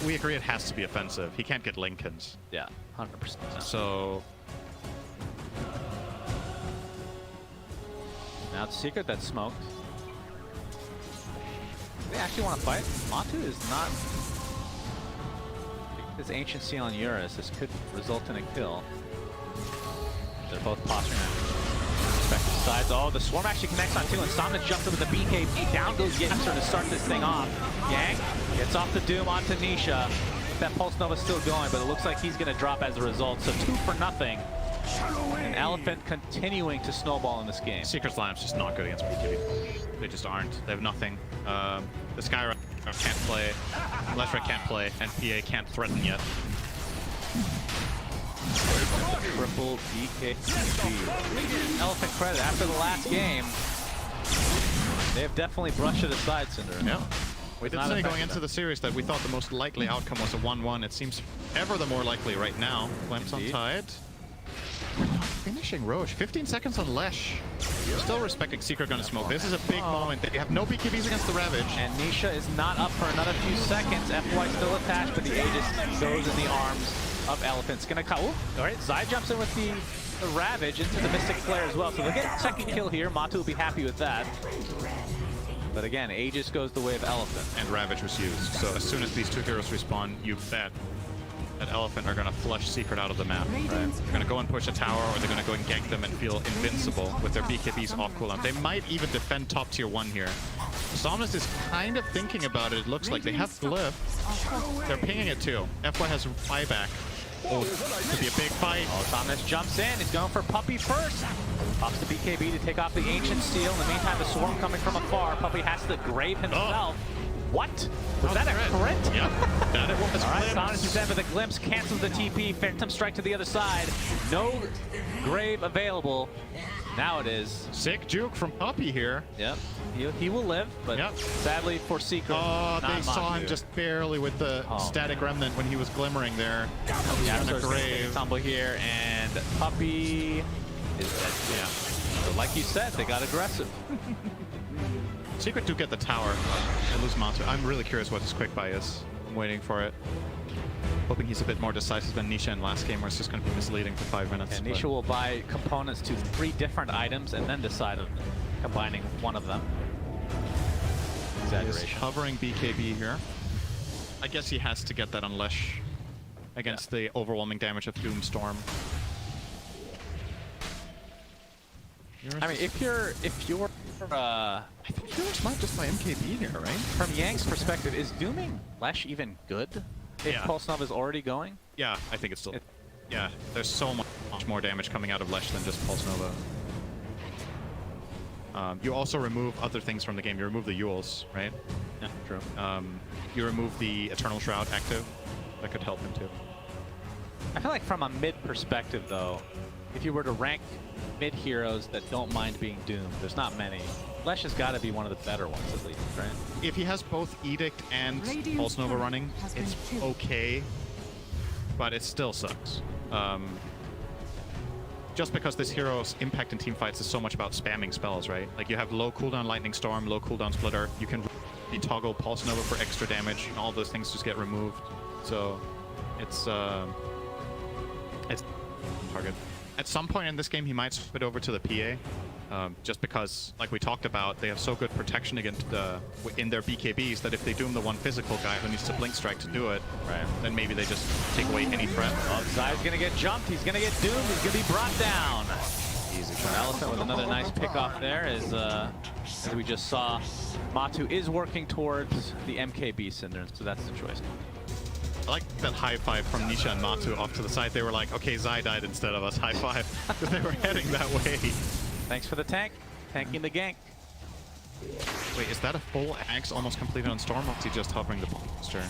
We agree it has to be offensive. He can't get Lincolns. Yeah, 100%. So, Now it's Secret that's smoked. They actually want to fight? Matu is not... This Ancient Seal on Eurus, this could result in a kill. They're both posturing at respective sides. Oh, the Swarm actually connects on two, and Somnus jumps in with the BKB. Down goes Yexer to start this thing off. Yang gets off the Doom onto Nisha. That Pulse Nova's still going, but it looks like he's going to drop as a result. So 2 for nothing. And Elephant continuing to snowball in this game. Secret's lineup's just not good against BKB. They just aren't. They have nothing. The Skyra can't play, Leshra can't play, and PA can't threaten yet. Triple BKB. Elephant credit after the last game. They have definitely brushed it aside, Cinder. Yeah. We did Not say going affecting into them. the series that we thought the most likely outcome was a 1-1. It seems ever the more likely right now. Glimpse on Indeed. Tide. We're not finishing Roche. 15 seconds on Lesh. Still respecting Secret gonna smoke. This is a big moment. They have no BKBs against the Ravage. And Nisha is not up for another few seconds. FY still attached, but the Aegis goes in the arms of Elephant's gonna cut. All right, Zai jumps in with the Ravage into the Mystic Flare as well. So they'll get a second kill here. Matu will be happy with that. But again, Aegis goes the way of Elephant. And Ravage was used. So as soon as these two heroes respawn, you bet that Elephant are gonna flush Secret out of the map. Right? They're gonna go and push a tower, or they're gonna go and gank them and feel invincible with their BKBs off cooldown. They might even defend top tier 1 here. Somnus is kind of thinking about it. It looks like they have Glyph. They're pinging it too. FY has buyback. Oh, could be a big fight. Oh, Thomas jumps in. He's going for Puppey first. Pops the BKB to take off the Ancient Seal. In the meantime, the Swarm coming from afar. Puppey has to grave himself. What? Was that a crit? Yep. That it was. All right, Glimpse. Sonus is in with a glimpse, cancels the TP, Phantom Strike to the other side. No grave available. Now it is. Sick juke from Puppey here. Yep, he will live, but Yep. sadly for Secret, Oh, not they saw Matu. him just barely with the static remnant when he was glimmering there. Yeah, on so a it's gonna take a grave. tumble here, and Puppey is dead. Yeah. So like you said, they got aggressive. Secret do get the tower. They lose Matu. I'm really curious what his quick buy is. I'm waiting for it. Hoping he's a bit more decisive than Nisha in last game, where it's just going to be misleading for 5 minutes. And but- Nisha will buy components to 3 different items and then decide on combining one of them. He's Exaggeration. hovering BKB here. I guess he has to get that on Lesh against the overwhelming damage of Doomstorm. I mean, if you're I think Heroes might just buy MKB here, right? from Yang's perspective, is dooming Lesh even good? If Yeah. Pulse Nova is already going? Yeah, I think it's still... Yeah, there's so much more damage coming out of Lesh than just Pulse Nova. You also remove other things from the game. You remove the Yules, right? Yeah, true. You remove the Eternal Shroud active. That could help him too. I feel like from a mid perspective, though, if you were to rank mid heroes that don't mind being doomed, there's not many. Lesh has got to be one of the better ones, at least, right? If he has both Edict and Radiant's Pulse Nova turret running, has been it's killed. okay, but it still sucks. Just because this hero's impact in teamfights is so much about spamming spells, right? Like you have low cooldown Lightning Storm, low cooldown Splitter. You can toggle Pulse Nova for extra damage, and all those things just get removed. So it's target. At some point in this game, he might switch over to the PA. Just because, like we talked about, they have so good protection against in their BKBs that if they doom the one physical guy who needs to Blink Strike to do it, Right. then maybe they just take away any threat. Oh, Zai's gonna get jumped. He's gonna get doomed. He's gonna be brought down. Easy. Elephant with another nice pick off there, as we just saw. Matu is working towards the MKB Cinder, so that's the choice. I like that high five from Nisha and Matu off to the side. They were like, okay, Zai died instead of us. High five. Because they were heading that way. Thanks for the tank. Tanking the gank. Wait, is that a full axe almost completed on Storm, or is he just hovering the monster?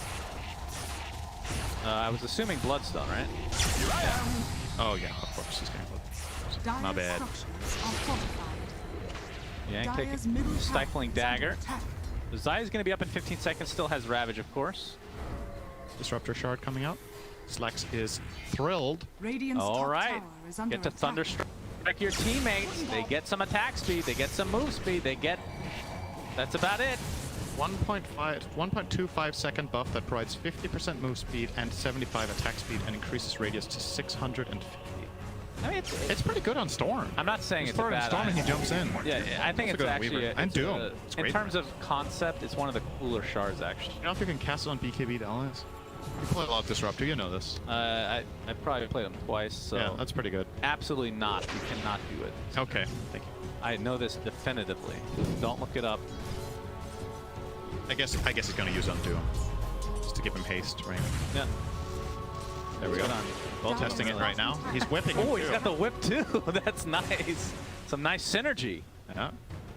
I was assuming Bloodstone, right? Oh yeah, of course, he's getting blood. Dire's My bad. structures are fortified. Yank Dire's taking middle Stifling tower is under Dagger. attack. Zai is going to be up in 15 seconds, still has Ravage, of course. Disruptor Shard coming out. Slax is thrilled. Radiant's All top right, tower is under get to attack. Thunderstrike your teammates. They get some attack speed, they get some move speed, they get... That's about it. 1.25 second buff that provides 50% move speed and 75 attack speed and increases radius to 650. I mean, It's pretty good on Storm. I'm not saying He's it's a throwing bad Storm and he item. jumps in. Yeah, I think Also it's good on actually... Weaver. And it's Doom. It's in great. terms of concept, it's one of the cooler shards, actually. You know if you can cast it on BKB to allies? You play a lot of Disruptor, you know this. I probably played them twice, so... Yeah, that's pretty good. Absolutely not. You cannot do it. Okay, thank you. I know this definitively. Don't look it up. I guess he's gonna use Undo. Just to give him haste, right? Yeah. There we go. Good on you. Well, testing it right now. He's whipping him Oh, he's too. got the whip too. That's nice. Some nice synergy. Yeah.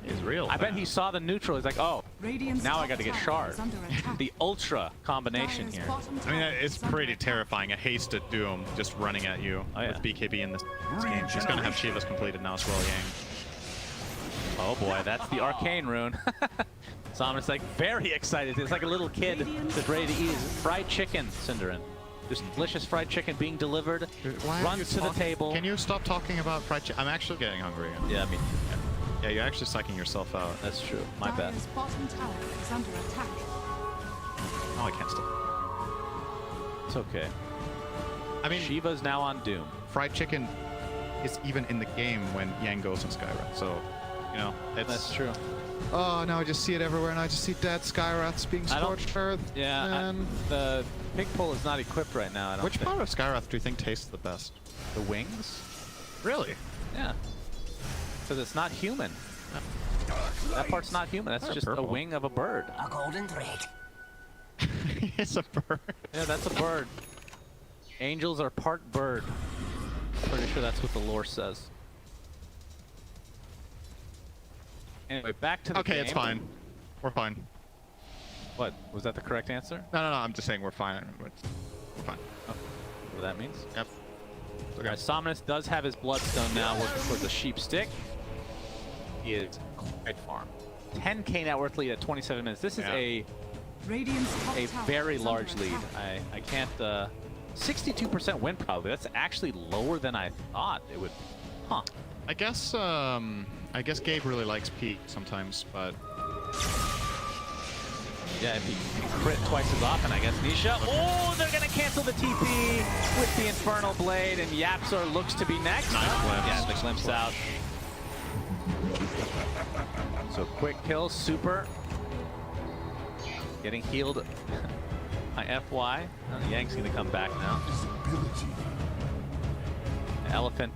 He's real. I bet he saw the neutral. He's like, oh, Radiant's now I top got to get tower shard. is under attack. The ultra combination Dire's here. bottom I mean, tower it's is under pretty attack. terrifying. A hasted Doom just running at you Oh, yeah. with BKB in this game. She's gonna have Shivas completed now as well, Yang. Oh boy, that's the arcane rune. Someone's like very excited. It's like a little kid that's ready to eat his fried chicken, Cinderin. Just delicious fried chicken being delivered. Why are you Runs to the talking- table. Can you stop talking about fried chicken? I'm actually getting hungry again. Yeah, I mean, Yeah, you're actually psyching yourself out. that's true. My bad. Dire's bottom tower is under attack. Oh, I can't stop. It's okay. I mean, Shiva's now on Doom. fried chicken is even in the game when Yang goes in Skywrath. So, you know, it's... That's true. Oh, now I just see it everywhere, and I just see dead Skywraths being I don't- scorched earth. Yeah, the pig pole is not equipped right now. I don't Which think. part of Skywrath do you think tastes the best? The wings? Really? Yeah. Because it's not human. That part's not human. That's Or just purple. a wing of a bird. A golden thread. It's a bird. Yeah, that's a bird. Angels are part bird. Pretty sure that's what the lore says. Anyway, back to the Okay, game. it's fine. We're fine. What? Was that the correct answer? No, I'm just saying we're fine. We're fine. What that means? Yep. It's okay. Alright, Somnus does have his bloodstone now, working towards the sheep stick. He is quite far. 10k net worth lead at 27 minutes. This is Yeah. Radiant's top a tower very is under large lead. attack. I can't 62% win probably. That's actually lower than I thought it would. Huh. I guess Gabe really likes Peak sometimes, but Yeah, if he can crit twice as often, I guess. Nisha. Oh, they're gonna cancel the TP with the Infernal Blade, and Yapsor looks to be next. Nice glimpse. Yeah, the glimpse out. So quick kill, super. Getting healed by FY. Yang's gonna come back now. The Elephant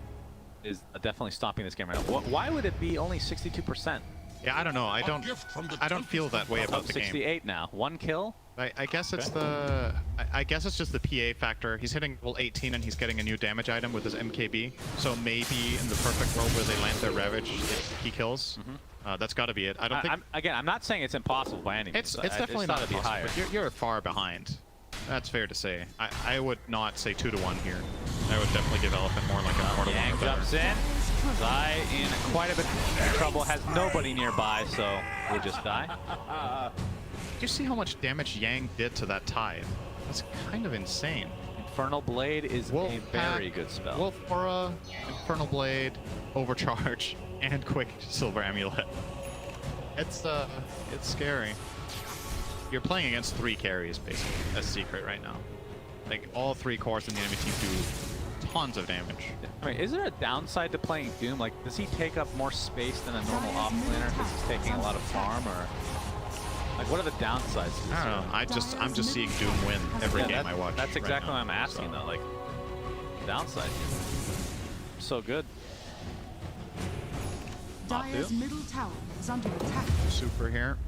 is definitely stopping this game right now. Why would it be only 62%? yeah, I don't know. I don't feel that way Oh, about the game. 68 now. One kill. I guess it's Okay. I guess it's just the PA factor. He's hitting level 18 and he's getting a new damage item with his MKB. So maybe in the perfect world where they land their Ravage, he kills. That's got to be it. I don't think I'm not saying it's impossible by any means. it's definitely not to be impossible, higher. but you're far behind. That's fair to say. I would not say 2-1 here. I would definitely give Elephant more like a 4-1 Yang or better. jumps in. Zai in quite a bit of trouble, has nobody nearby, so we'll just die. Do you see how much damage Yang did to that Tide? That's kind of insane. Infernal Blade is a Wolf very Pack, good spell. Wolf Aura, Infernal Blade, Overcharge, and Quick Silver Amulet. It's scary. You're playing against 3 carries, basically, as Secret right now. Like, all 3 cores in the enemy team do tons of damage. I mean, is there a downside to playing Doom? Like, does he take up more space than a normal offlaner because he's taking a lot of farm, or like, what are the downsides to this? I don't know. I'm just seeing Doom win every game I watch. That's exactly right what I'm asking, so. though. Like, downside. So good. Dire's Doom? middle tower is under attack. Super here.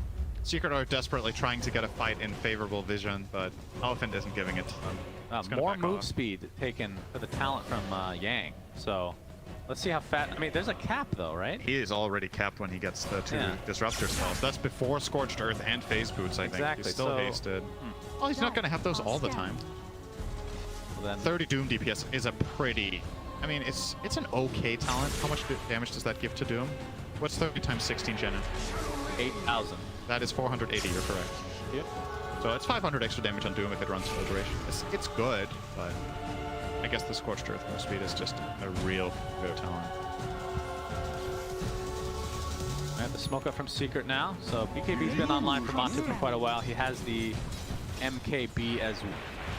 Secret are desperately trying to get a fight in favorable vision, but Elephant isn't giving it to them. It's gonna More back move off. speed taken for the talent from Yang. So let's see how fat. I mean, there's a cap though, right? He is already capped when he gets the 2 Yeah. Disruptor spells. That's before Scorched Earth and Phase Boots, I think. Exactly, He's still so- hasted. Oh, he's not going to have those all the time. Well, then 30 Doom DPS is a pretty... I mean, it's an okay talent. How much damage does that give to Doom? What's 30 times 16, Jenna? 8,000. That is 480, you're correct. Yep. So it's 500 extra damage on Doom if it runs full duration. It's good, but I guess the Scorched Earth move speed is just a real good talent. I have the smoke up from Secret now. So BKB's been online for Matu for quite a while. He has the MKB as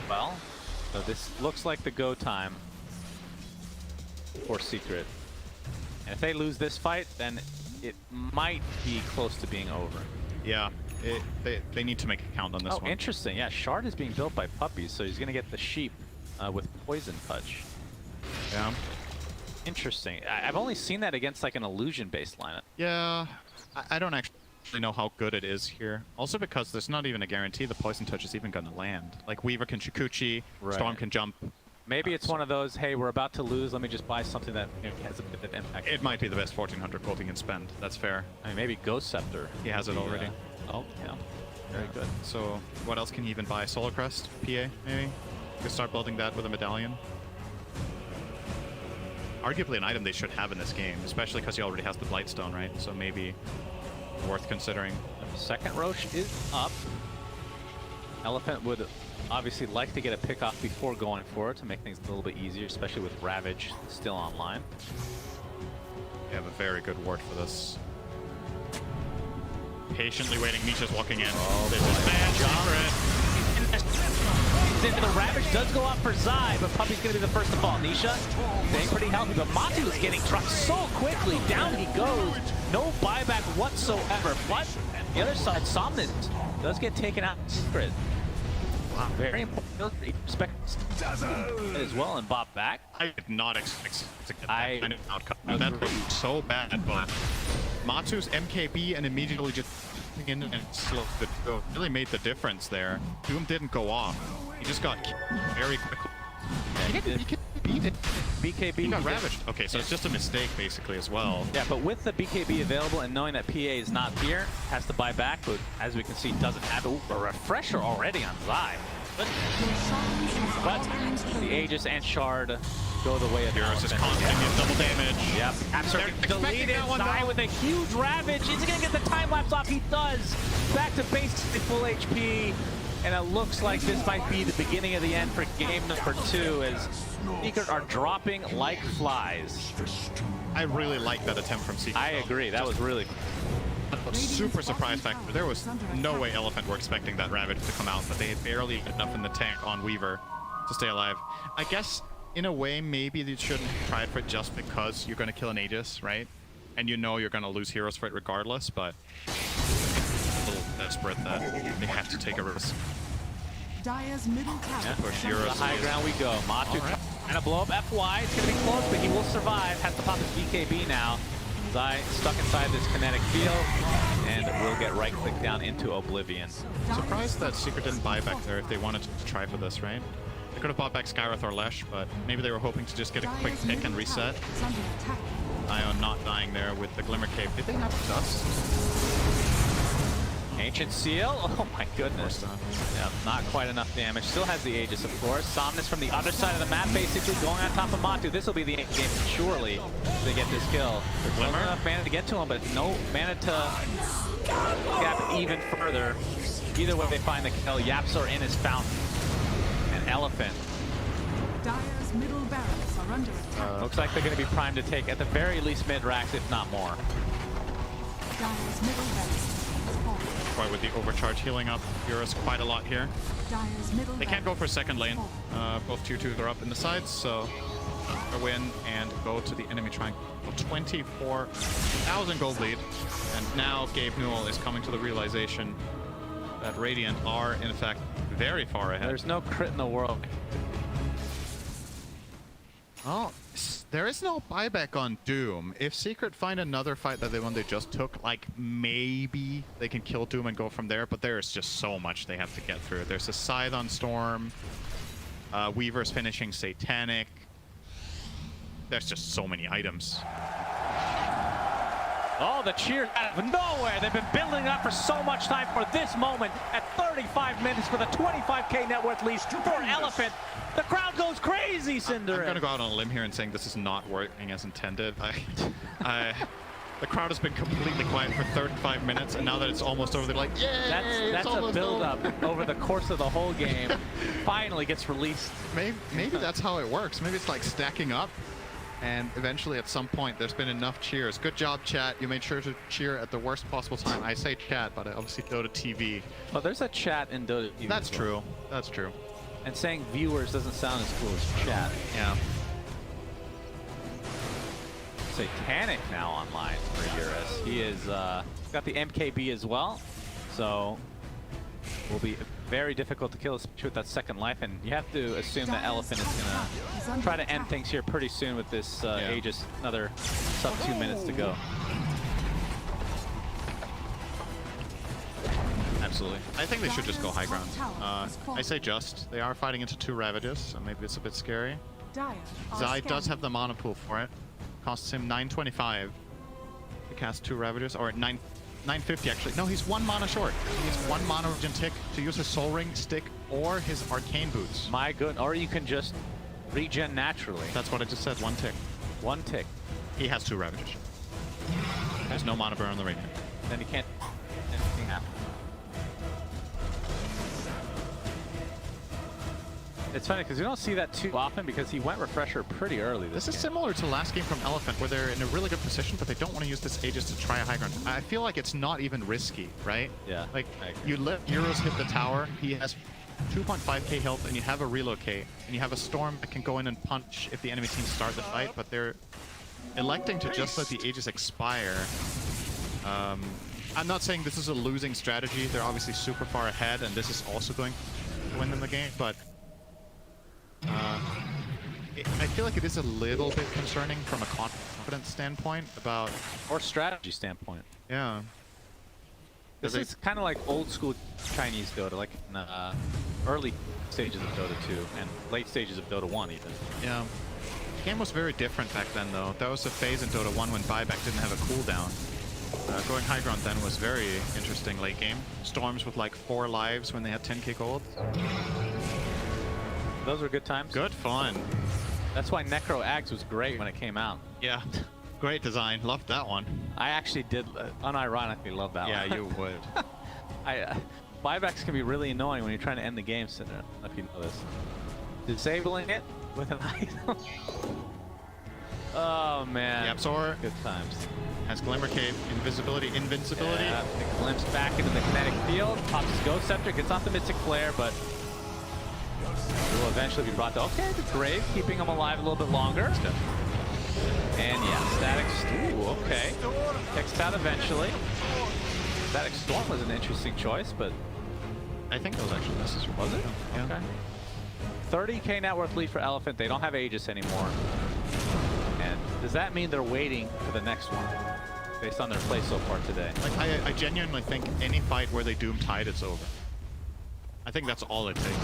well. So this looks like the go time for Secret. And if they lose this fight, then it might be close to being over. Yeah, they need to make a count on this Oh, one. interesting. Yeah, Shard is being built by puppies, so he's going to get the sheep with poison touch. Yeah. Interesting. I've only seen that against like an illusion-based lineup. Yeah, I don't actually know how good it is here. Also because there's not even a guarantee the poison touch is even going to land. Like Weaver can Shikuchi, Right. Storm can jump Maybe it's one of those, hey, we're about to lose, let me just buy something that has a bit of impact. It might be the best 1400 gold he can spend. That's fair. I mean, maybe Ghost Scepter. He has it already. Oh, yeah. Very good. So what else can he even buy? Solar Crest? PA, maybe? Could start building that with a medallion. Arguably an item they should have in this game, especially because he already has the Blightstone, right? So maybe worth considering. Second Roche is up. Elephant would obviously like to get a pick off before going for it to make things a little bit easier, especially with Ravage still online. We have a very good ward for this. Patiently waiting, Nisha's walking in. Oh, this is bad. The Ravage does go off for Zai, but Puppy's going to be the first to fall. Nisha staying pretty healthy, but Matu is getting trucked so quickly. Down he goes. No buyback whatsoever. But on the other side, Somnus does get taken out secret. Wow, very important. Respect as well, and Bob back. I did not expect to get that kind of outcome. agree. That was so bad, but Matu's MKB and immediately just in and slowed the go really made the difference there. Doom didn't go off. He just got killed very quickly. Yeah, he beat it. BKB He got ravaged. Okay, so it's just a mistake basically as well. Yeah, but with the BKB available and knowing that PA is not here, has to buy back, but as we can see, doesn't have it. Ooh, a refresher already on Zai. But the Aegis and Shard go the way of the Eurus is Elephant. constant, gets double damage. Yep, absolutely deleted. that one, Zai though. with a huge Ravage. Is he going to get the time lapse off? He does. Back to base at full HP. And it looks like this might be the beginning of the end for game number 2 as Secret are dropping like flies. I really like that attempt from Secret. I agree. That was really a super surprise factor. There was no way Elephant were expecting that Ravage to come out, but they had barely enough in the tank on Weaver to stay alive. I guess, in a way, maybe they shouldn't try it for it just because you're going to kill an Aegis, right? And you know you're going to lose heroes for it regardless, but a little desperate that they have to take a risk. Dire's middle tower. Yeah, push to Eurus the high is- ground we go. Matu trying to blow up FY. It's going to be close, but he will survive. Has to pop his BKB now. Zai stuck inside this kinetic field, and will get right-clicked down into Oblivion. Surprised that Secret didn't buy back there if they wanted to try for this, right? They could have bought back Skywrath or Lesh, but maybe they were hoping to just get a quick Dire's pick and middle reset. tower is under attack. Ion not dying there with the Glimmer Cape. Did they have Dust? Ancient Seal. Oh my goodness. Course, Yeah, not quite enough damage. Still has the Aegis, of course. Somnus from the other side of the map, basically going on top of Matu. This will be the end game, surely, to get this kill. There's Glimmer? enough mana to get to him, but no mana to gap even further. Either way, they find the kill. Yapsor in his fountain. And Elephant. Dire's middle barracks are under attack. Looks like they're going to be primed to take, at the very least, mid-racks, if not more. Dire's middle barracks is falling. Quite with the overcharge healing up Eurus quite a lot here. Dire's middle They can't go for barracks second lane. falling. Both 2-2s are up in the sides, so go in and go to the enemy triangle. 24,000 gold lead. And now Gabe Newell is coming to the realization that Radiant are, in fact, very far ahead. There's no crit in the world. Well, there is no buyback on Doom. If Secret find another fight that they just took, like, maybe they can kill Doom and go from there, but there's just so much they have to get through. There's a Scythe on Storm. Weaver's finishing Satanic. There's just so many items. Oh, the cheer out of nowhere. They've been building up for so much time for this moment at 35 minutes for the 25k net worth lead for Elephant. The crowd goes crazy, Cinder. I'm going to go out on a limb here and saying this is not working as intended. The crowd has been completely quiet for 35 minutes, and now that it's almost over, they're like, yeah, That's a build-up over the course of the whole game. Finally gets released. Maybe that's how it works. Maybe it's like stacking up. And eventually, at some point, there's been enough cheers. Good job, chat. You made sure to cheer at the worst possible time. I say chat, but I obviously Dota TV. Well, there's a chat in Dota TV. That's as well. true. That's true. And saying viewers doesn't sound as cool as chat. Yeah. Satanic now online for Eurus. He is got the MKB as well, so will be very difficult to kill, especially with that second life. And you have to assume that Elephant is gonna try to end things here pretty soon with this Aegis. Another sub 2 minutes to go. absolutely. I think they should just go high ground. I say just. They are fighting into 2 Ravages, so maybe it's a bit scary. Zai does have the mana pool for it. Costs him 925 to cast 2 Ravagers, or 950 actually. No, he's 1 mana short. He needs 1 mana regen tick to use his Soul Ring, Stick, or his Arcane Boots. My good. Or you can just regen naturally. That's what I just said, 1 tick. 1 tick. He has 2 Ravagers. There's no mana burn on the Radiant. Then you can't. Anything happen. It's funny because you don't see that too often because he went Refresher pretty early This is game. similar to last game from Elephant, where they're in a really good position, but they don't want to use this Aegis to try a high ground. I feel like it's not even risky, right? Yeah. Like, I agree. you let Euros hit the tower, he has 2.5k health, and you have a relocate, and you have a Storm that can go in and punch if the enemy team start the fight, but they're electing to just let the Aegis expire. I'm not saying this is a losing strategy. They're obviously super far ahead, and this is also going to win them the game, but I feel like it is a little bit concerning from a confidence standpoint about... Or strategy standpoint. Yeah. This is kind of like old school Chinese Dota, like in the early stages of Dota 2 and late stages of Dota 1 even. Yeah. The game was very different back then, though. There was a phase in Dota 1 when buyback didn't have a cooldown. Going high ground then was very interesting late game. Storms with like 4 lives when they had 10k gold. Those were good times. Good fun. That's why Necro Ags was great when it came out. Yeah. Great design. Loved that one. I actually did unironically love that one. Yeah, you would. Buybacks can be really annoying when you're trying to end the game, Cinder. I don't know if you know this. Disabling it with an item. Oh man. The Absolor Good times. has Glimmer Cave, Invisibility, Invincibility. Yeah, the glimpse back into the kinetic field. Pops his Ghost Scepter, gets off the Mystic Flare, but will eventually be brought to the grave, keeping him alive a little bit longer. And yeah, Static. Ooh, okay. Kicks out eventually. Static Storm was an interesting choice, but I think that was actually necessary. was it? Yeah. Okay. 30k net worth lead for Elephant. They don't have Aegis anymore. And does that mean they're waiting for the next one, based on their play so far today? Like, I genuinely think any fight where they Doom Tide, it's over. I think that's all it takes.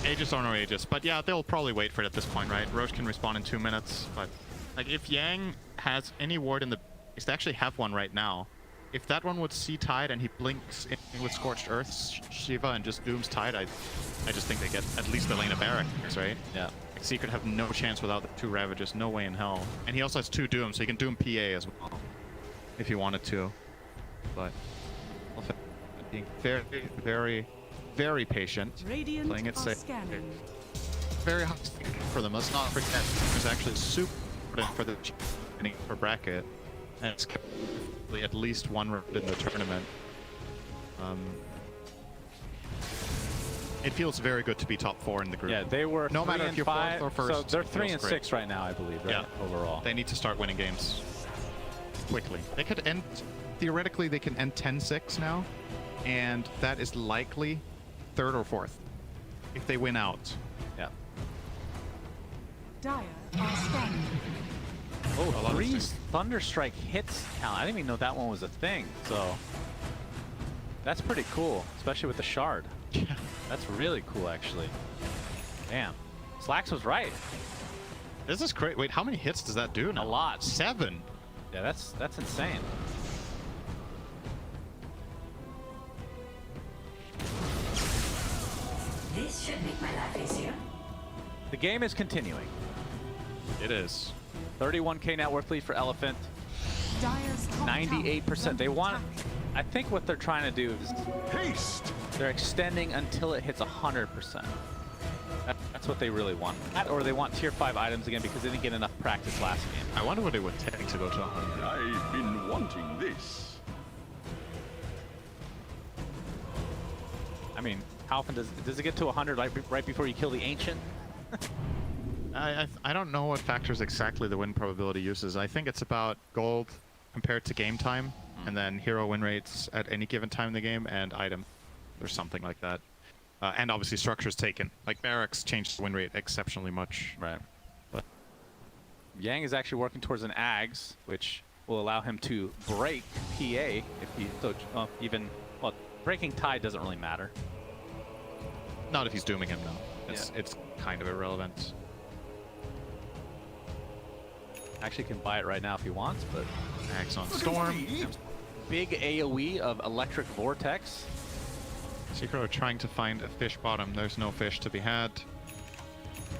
Aegis or no Aegis. But yeah, they'll probably wait for it at this point, right? Roche can respawn in 2 minutes, but like if Yang has any ward in the base, they actually have one right now. If that one would see Tide and he blinks in with Scorched Earth, Shiva, and just Dooms Tide, I just think they get at least the lane of Barracks, right? Yeah. Like Secret have no chance without the 2 Ravages, no way in hell. And he also has 2 Dooms, so he can Doom PA as well, if he wanted to. But being very, very, very patient, Radiant playing it are safe. scanning. Very hard for them. Let's not forget, it's actually super important for the for bracket, and it's at least 1 round in the tournament. It feels very good to be top 4 in the group. Yeah, they were no 3 matter and if you're 5, 4th or 1st. so they're it 3 feels and great. 6 right now, I believe, right? Yeah. Overall. They need to start winning games quickly. They could end, theoretically, they can end 10-6 now, and that is likely 3rd or 4th if they win out. Yeah. Dire are scanning. Oh, A lot of 3 things. Thunderstrike hits count. I didn't even know that one was a thing. So that's pretty cool, especially with the shard. Yeah. That's really cool, actually. Damn. Slacks was right. This is great. Wait, how many hits does that do now? A lot. 7. Yeah, that's insane. This should make my life easier. The game is continuing. It is. 31k net worth lead for Elephant. Dire's top 98%. tower They want. under attack. I think what they're trying to do is Haste! they're extending until it hits 100%. That's what they really want. That, or they want tier 5 items again because they didn't get enough practice last game. I wonder what it would take to go to 100. I've been wanting this. I mean, how often does it get to 100 right before you kill the ancient? I don't know what factors exactly the win probability uses. I think it's about gold compared to game time, and then hero win rates at any given time in the game, and item, or something like that. And obviously structures taken. Like Barracks changed the win rate exceptionally much. Right. But Yang is actually working towards an Ags, which will allow him to break PA if he so even Well, breaking tide doesn't really matter. Not if he's dooming him, no. It's kind of irrelevant. Actually can buy it right now if he wants, but Axe on Storm. big AoE of Electric Vortex. Secret are trying to find a fish bottom. There's no fish to be had.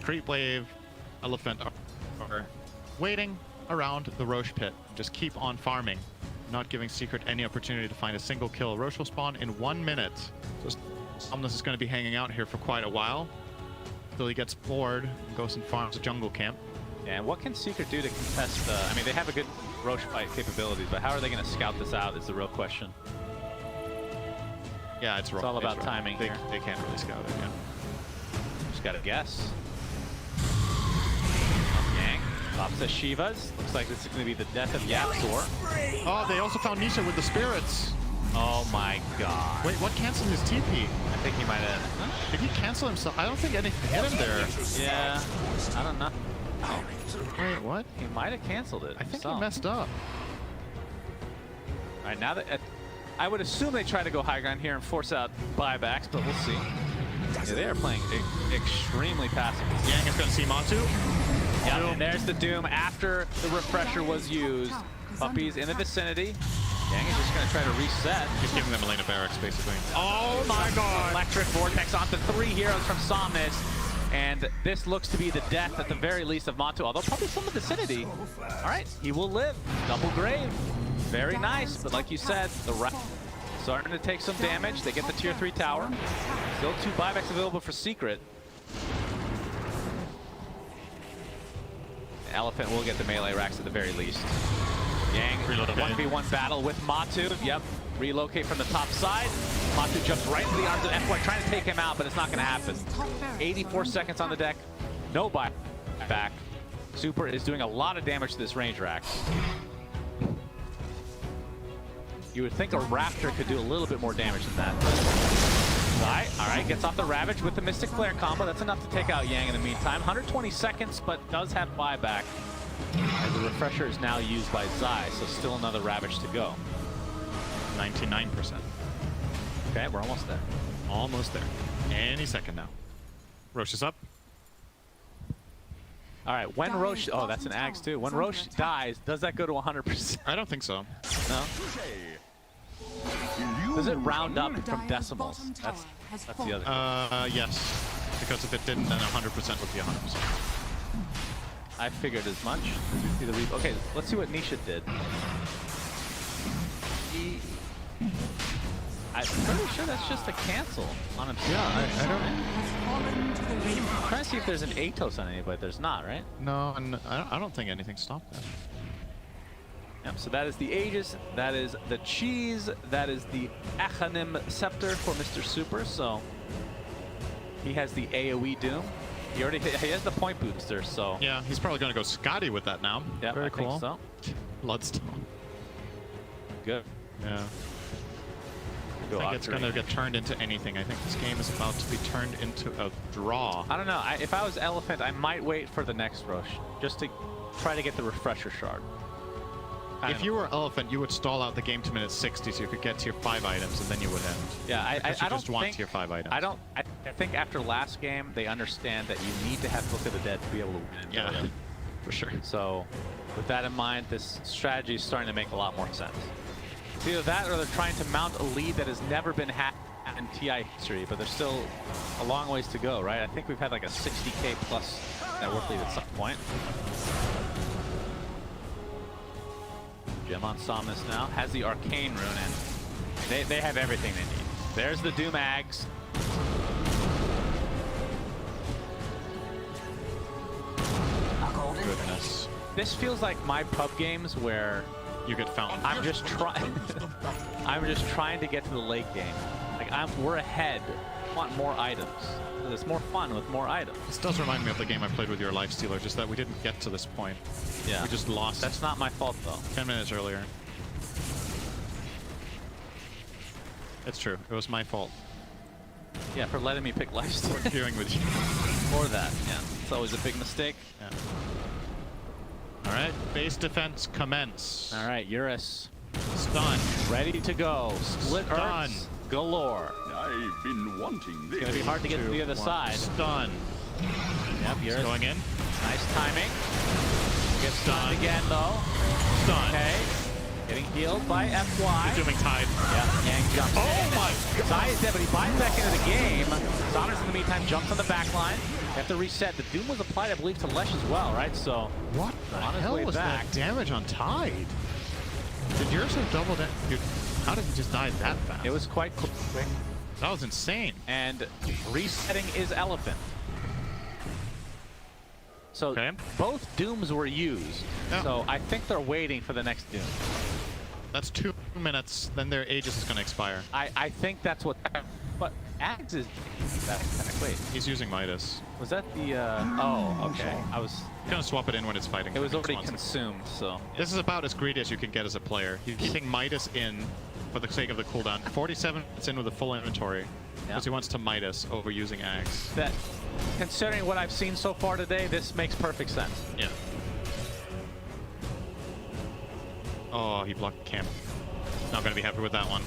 Creep Wave, Elephant are waiting around the Roche pit. Just keep on farming, not giving Secret any opportunity to find a single kill. Roche will spawn in 1 minute. So Somnus is going to be hanging out here for quite a while until he gets bored and goes and farms a jungle camp. Yeah, and what can Secret do to contest I mean, they have a good Roche fight capabilities, but how are they going to scout this out is the real question. Yeah, it's all about timing They here. can't really scout it, yeah. Just got to guess. Yang pops the Shivas. Looks like this is going to be the death of Yapzor. Oh, they also found Nisha with the spirits. Oh my god. Wait, what canceled his TP? I think he might have... Did he cancel himself? I don't think anything hit him there. Yeah, I don't know. Oh, Wait, what? he might have canceled it. I think himself. he messed up. All right, now that I would assume they try to go high ground here and force out buybacks, but we'll see. Yeah, they are playing extremely passive. Yang is going to see Matu. Yeah, and there's the Doom after the refresher was used. Puppies in the vicinity. Yang is just going to try to reset. He's giving them Elena Barracks, basically. Oh my god! Electric Vortex onto 3 heroes from Somnus. And this looks to be the death, at the very least, of Matu, although probably from the vicinity. All right, he will live. Double grave. Very nice, but like you said, the starting to take some damage. They get the tier 3 tower. Still 2 buybacks available for Secret. Elephant will get the melee racks at the very least. Yang, 1v1 battle with Matu. Yep, relocate from the top side. Matu jumps right into the arms of F1, trying to take him out, but it's not going to happen. 84 seconds on the deck. No buyback. Super is doing a lot of damage to this range rack. You would think a Raptor could do a little bit more damage than that. All right, gets off the Ravage with the Mystic Flare combo. That's enough to take out Yang in the meantime. 120 seconds, but does have buyback. And the refresher is now used by Zai, so still another Ravage to go. 99%. Okay, we're almost there. Almost there. Any second now. Roche is up. All right, when Roche... Oh, that's an Axe too. When Roche dies, does that go to 100%? I don't think so. No? Does it round up from decimals? That's the other. Yes. Because if it didn't, then 100% would be 100%. I figured as much. Okay, let's see what Nisha did. I'm pretty sure that's just a cancel on himself. Yeah, I don't... I'm trying to see if there's an Atos on anybody. There's not, right? No, and I don't think anything stopped that. Yep, so that is the Aegis, that is the Cheese, that is the Achanim Scepter for Mr. Super, so he has the AoE Doom. He has the point booster, so... Yeah, he's probably going to go Scotty with that now. Yeah, very I cool. think so. Bloodstone. Good. Yeah. I think it's going to get turned into anything. I think this game is about to be turned into a draw. I don't know. If I was Elephant, I might wait for the next rush, just to try to get the refresher shard. If you were Elephant, you would stall out the game to minute 60 so you could get tier 5 items and then you would end. Yeah, I don't just want tier 5 items. I think after last game, they understand that you need to have Book of the Dead to be able to win. Yeah, for sure. So, with that in mind, this strategy is starting to make a lot more sense. It's either that or they're trying to mount a lead that has never been had in TI history, but there's still a long ways to go, right? I think we've had like a 60k plus network lead at some point. Gem on Somnus now, has the Arcane Rune, and they have everything they need. There's the Doom Ags. Goodness. This feels like my pub games where you get found. I'm just trying. I'm just trying to get to the late game. Like we're ahead. I want more items. It's more fun with more items. This does remind me of the game I played with your Lifestealer, just that we didn't get to this point. Yeah. We just lost. That's not my fault though. 10 minutes earlier. It's true. It was my fault. Yeah, for letting me pick Lifestealer. For queuing with you. Or that, yeah. It's always a big mistake. Yeah. All right, base defense commence. All right, Eurus Stun. Ready to go. Split Stun. Earths galore. I've been wanting this. Gonna be hard to get to the other side. Stun. Yep, He's going in. nice timing. Gets stunned again though. Stun. Okay. Getting healed by FY. He's doing Tide. Yeah, Yang jumps in. Oh my god. Zai is dead, but he buys back into the game. Sonners in the meantime jumps on the back line. They have to reset. The Doom was applied, I believe, to Lesh as well, right? So What the on his hell way was back. that damage on Tide? Did yours have double that? Dude, how did he just die that fast? it was quite quick. That was insane. And resetting is Elephant. So Okay. both Dooms were used. Yeah. So I think they're waiting for the next Doom. That's 2 minutes. Then their Aegis is going to expire. I think that's what. But Ags is that wait. He's using Midas. Was that the? Oh, okay. I was. He's going to swap it in when it's fighting. It was for the already next 1 second. consumed. So This is about as greedy as you can get as a player. He's keeping Midas in for the sake of the cooldown. 47 minutes in with a full inventory because he wants to Midas over using Axe. that, considering what I've seen so far today, this makes perfect sense. Yeah. Oh, he blocked camp. Not going to be happy with that one.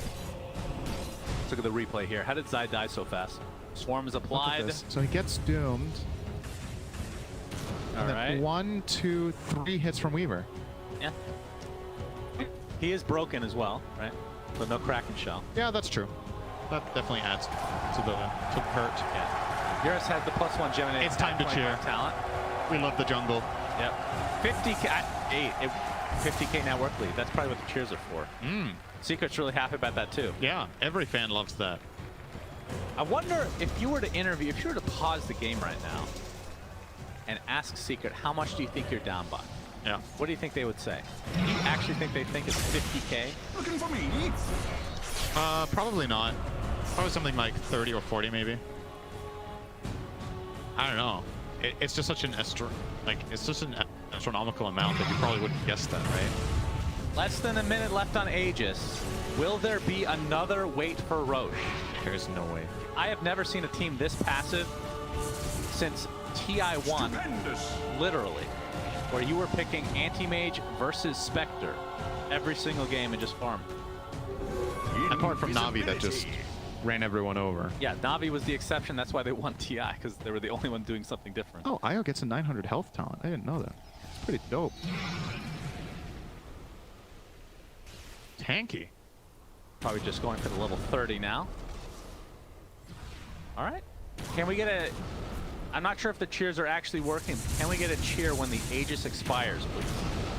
Let's look at the replay here. How did Zai die so fast? Swarm is Look at applied. this. So he gets doomed. All And then right. 1, 2, 3 hits from Weaver. Yeah. He is broken as well, right? But no Kraken shell. Yeah, that's true. That definitely adds to the hurt. Yeah. Eurus has the +1 Gemini. It's time to cheer. Talent. We love the jungle. Yep. 50k. 50k net worth lead. That's probably what the cheers are for. Secret's really happy about that too. Yeah, every fan loves that. I wonder if you were to pause the game right now and ask Secret, how much do you think you're down by? Yeah. What do you think they would say? Do you actually think they think it's 50k? Looking for me? Probably not. Probably something like 30 or 40 maybe. I don't know. It's just such an astronomical amount that you probably wouldn't guess that, right? Less than a minute left on Aegis. Will there be another wait for Roche? There's no way. I have never seen a team this passive since TI1, Stupendous. literally, where you were picking Anti-Mage versus Spectre every single game and just farmed. Apart from Navi that just ran everyone over. Yeah, Navi was the exception. That's why they won TI, because they were the only one doing something different. Oh, Io gets a 900 health talent. I didn't know that. It's pretty dope. Tanky. Probably just going for the level 30 now. All right. Can we get a... I'm not sure if the cheers are actually working. Can we get a cheer when the Aegis expires, please?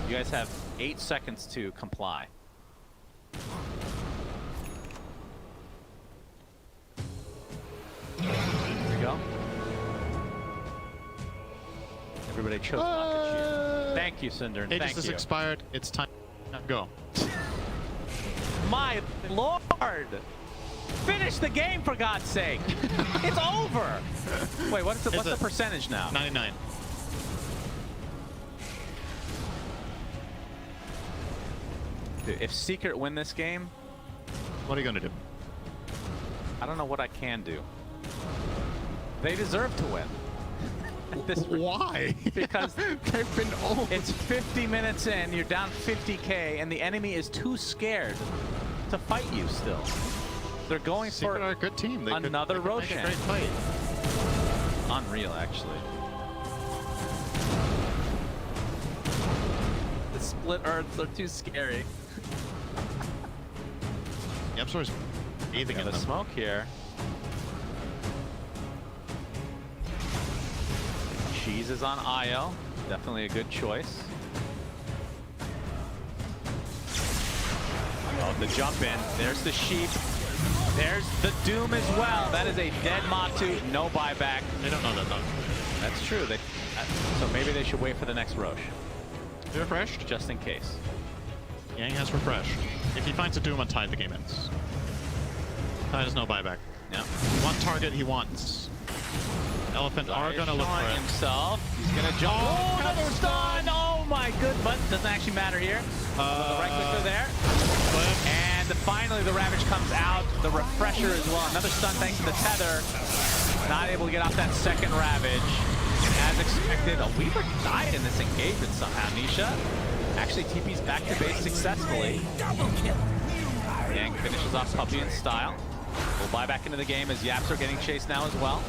You guys have 8 seconds to comply. There we go. Everybody chose not to cheer. Thank you, Cinder. and Aegis Thank is you. expired. It's time to go. My lord! Finish the game, for God's sake! It's over! Wait, what's the percentage now? 99. Dude, if Secret win this game, What are you going to do? I don't know what I can do. They deserve to win. At this rate. Why? Because they've been old. it's 50 minutes in, you're down 50k, and the enemy is too scared to fight you still. They're going Secret for are a good team. They another could make a Roshan. great fight. Unreal, actually. The split earths are too scary. Yepsor's bathing Got in the them. smoke here. Cheese is on Io. Definitely a good choice. Oh, the jump in. There's the sheep. There's the Doom as well. That is a dead Matu. No buyback. They don't know that though. That's true. So maybe they should wait for the next Roche, You refreshed? just in case. Yang has refreshed. If he finds a Doom on Tide, the game ends. Tide is no buyback. Yeah. One target he wants. Elephant are gonna look for Showing it. himself. He's gonna jump. Oh, Oh, another the stun! Oh my good, but doesn't actually matter here. The right clicker there. And finally the Ravage comes out. The refresher as well. Another stun thanks to the tether. Not able to get off that second Ravage. As expected, a Weaver died in this engagement somehow, Nisha. Actually, TP's back to base successfully. Yang finishes off Puppy in style. We'll buy back into the game as Yaps are getting chased now as well.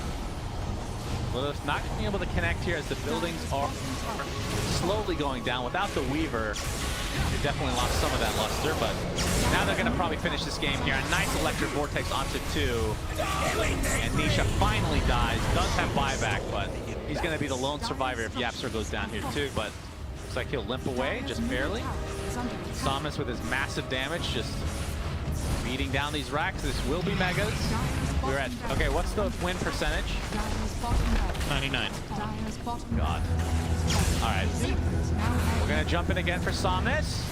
Lilith not being able to connect here as the buildings are slowly going down. Without the Weaver, they definitely lost some of that luster, but now they're going to probably finish this game here. A nice Electric Vortex onto 2. And Nisha finally dies. Does have buyback, but he's going to be the lone survivor if Yapster goes down here too, but looks like he'll limp away just barely. Samus with his massive damage just beating down these racks. This will be Megas. We're at, okay, what's the win percentage? 99. God. All right. We're going to jump in again for Samus.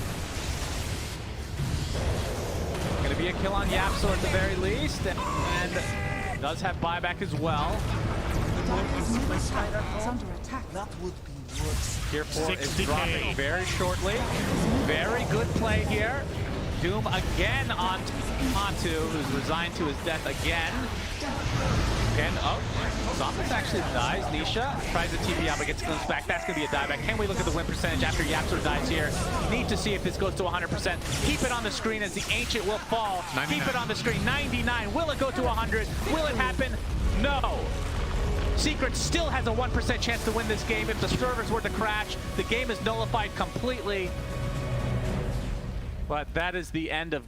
Going to be a kill on Yapso at the very least. And does have buyback as well. Tier 4 is 60K. dropping very shortly. Very good play here. Doom again on Onto, who's resigned to his death again. Again, oh, Samus actually dies. Nisha tries to TP out but gets glimpsed back. That's going to be a dieback. Can we look at the win percentage after Yapster dies here? Need to see if this goes to 100%. Keep it on the screen as the Ancient will fall. 99. Keep it on the screen. 99. Will it go to 100? Will it happen? No. Secret still has a 1% chance to win this game. If the servers were to crash, the game is nullified completely. But that is the end of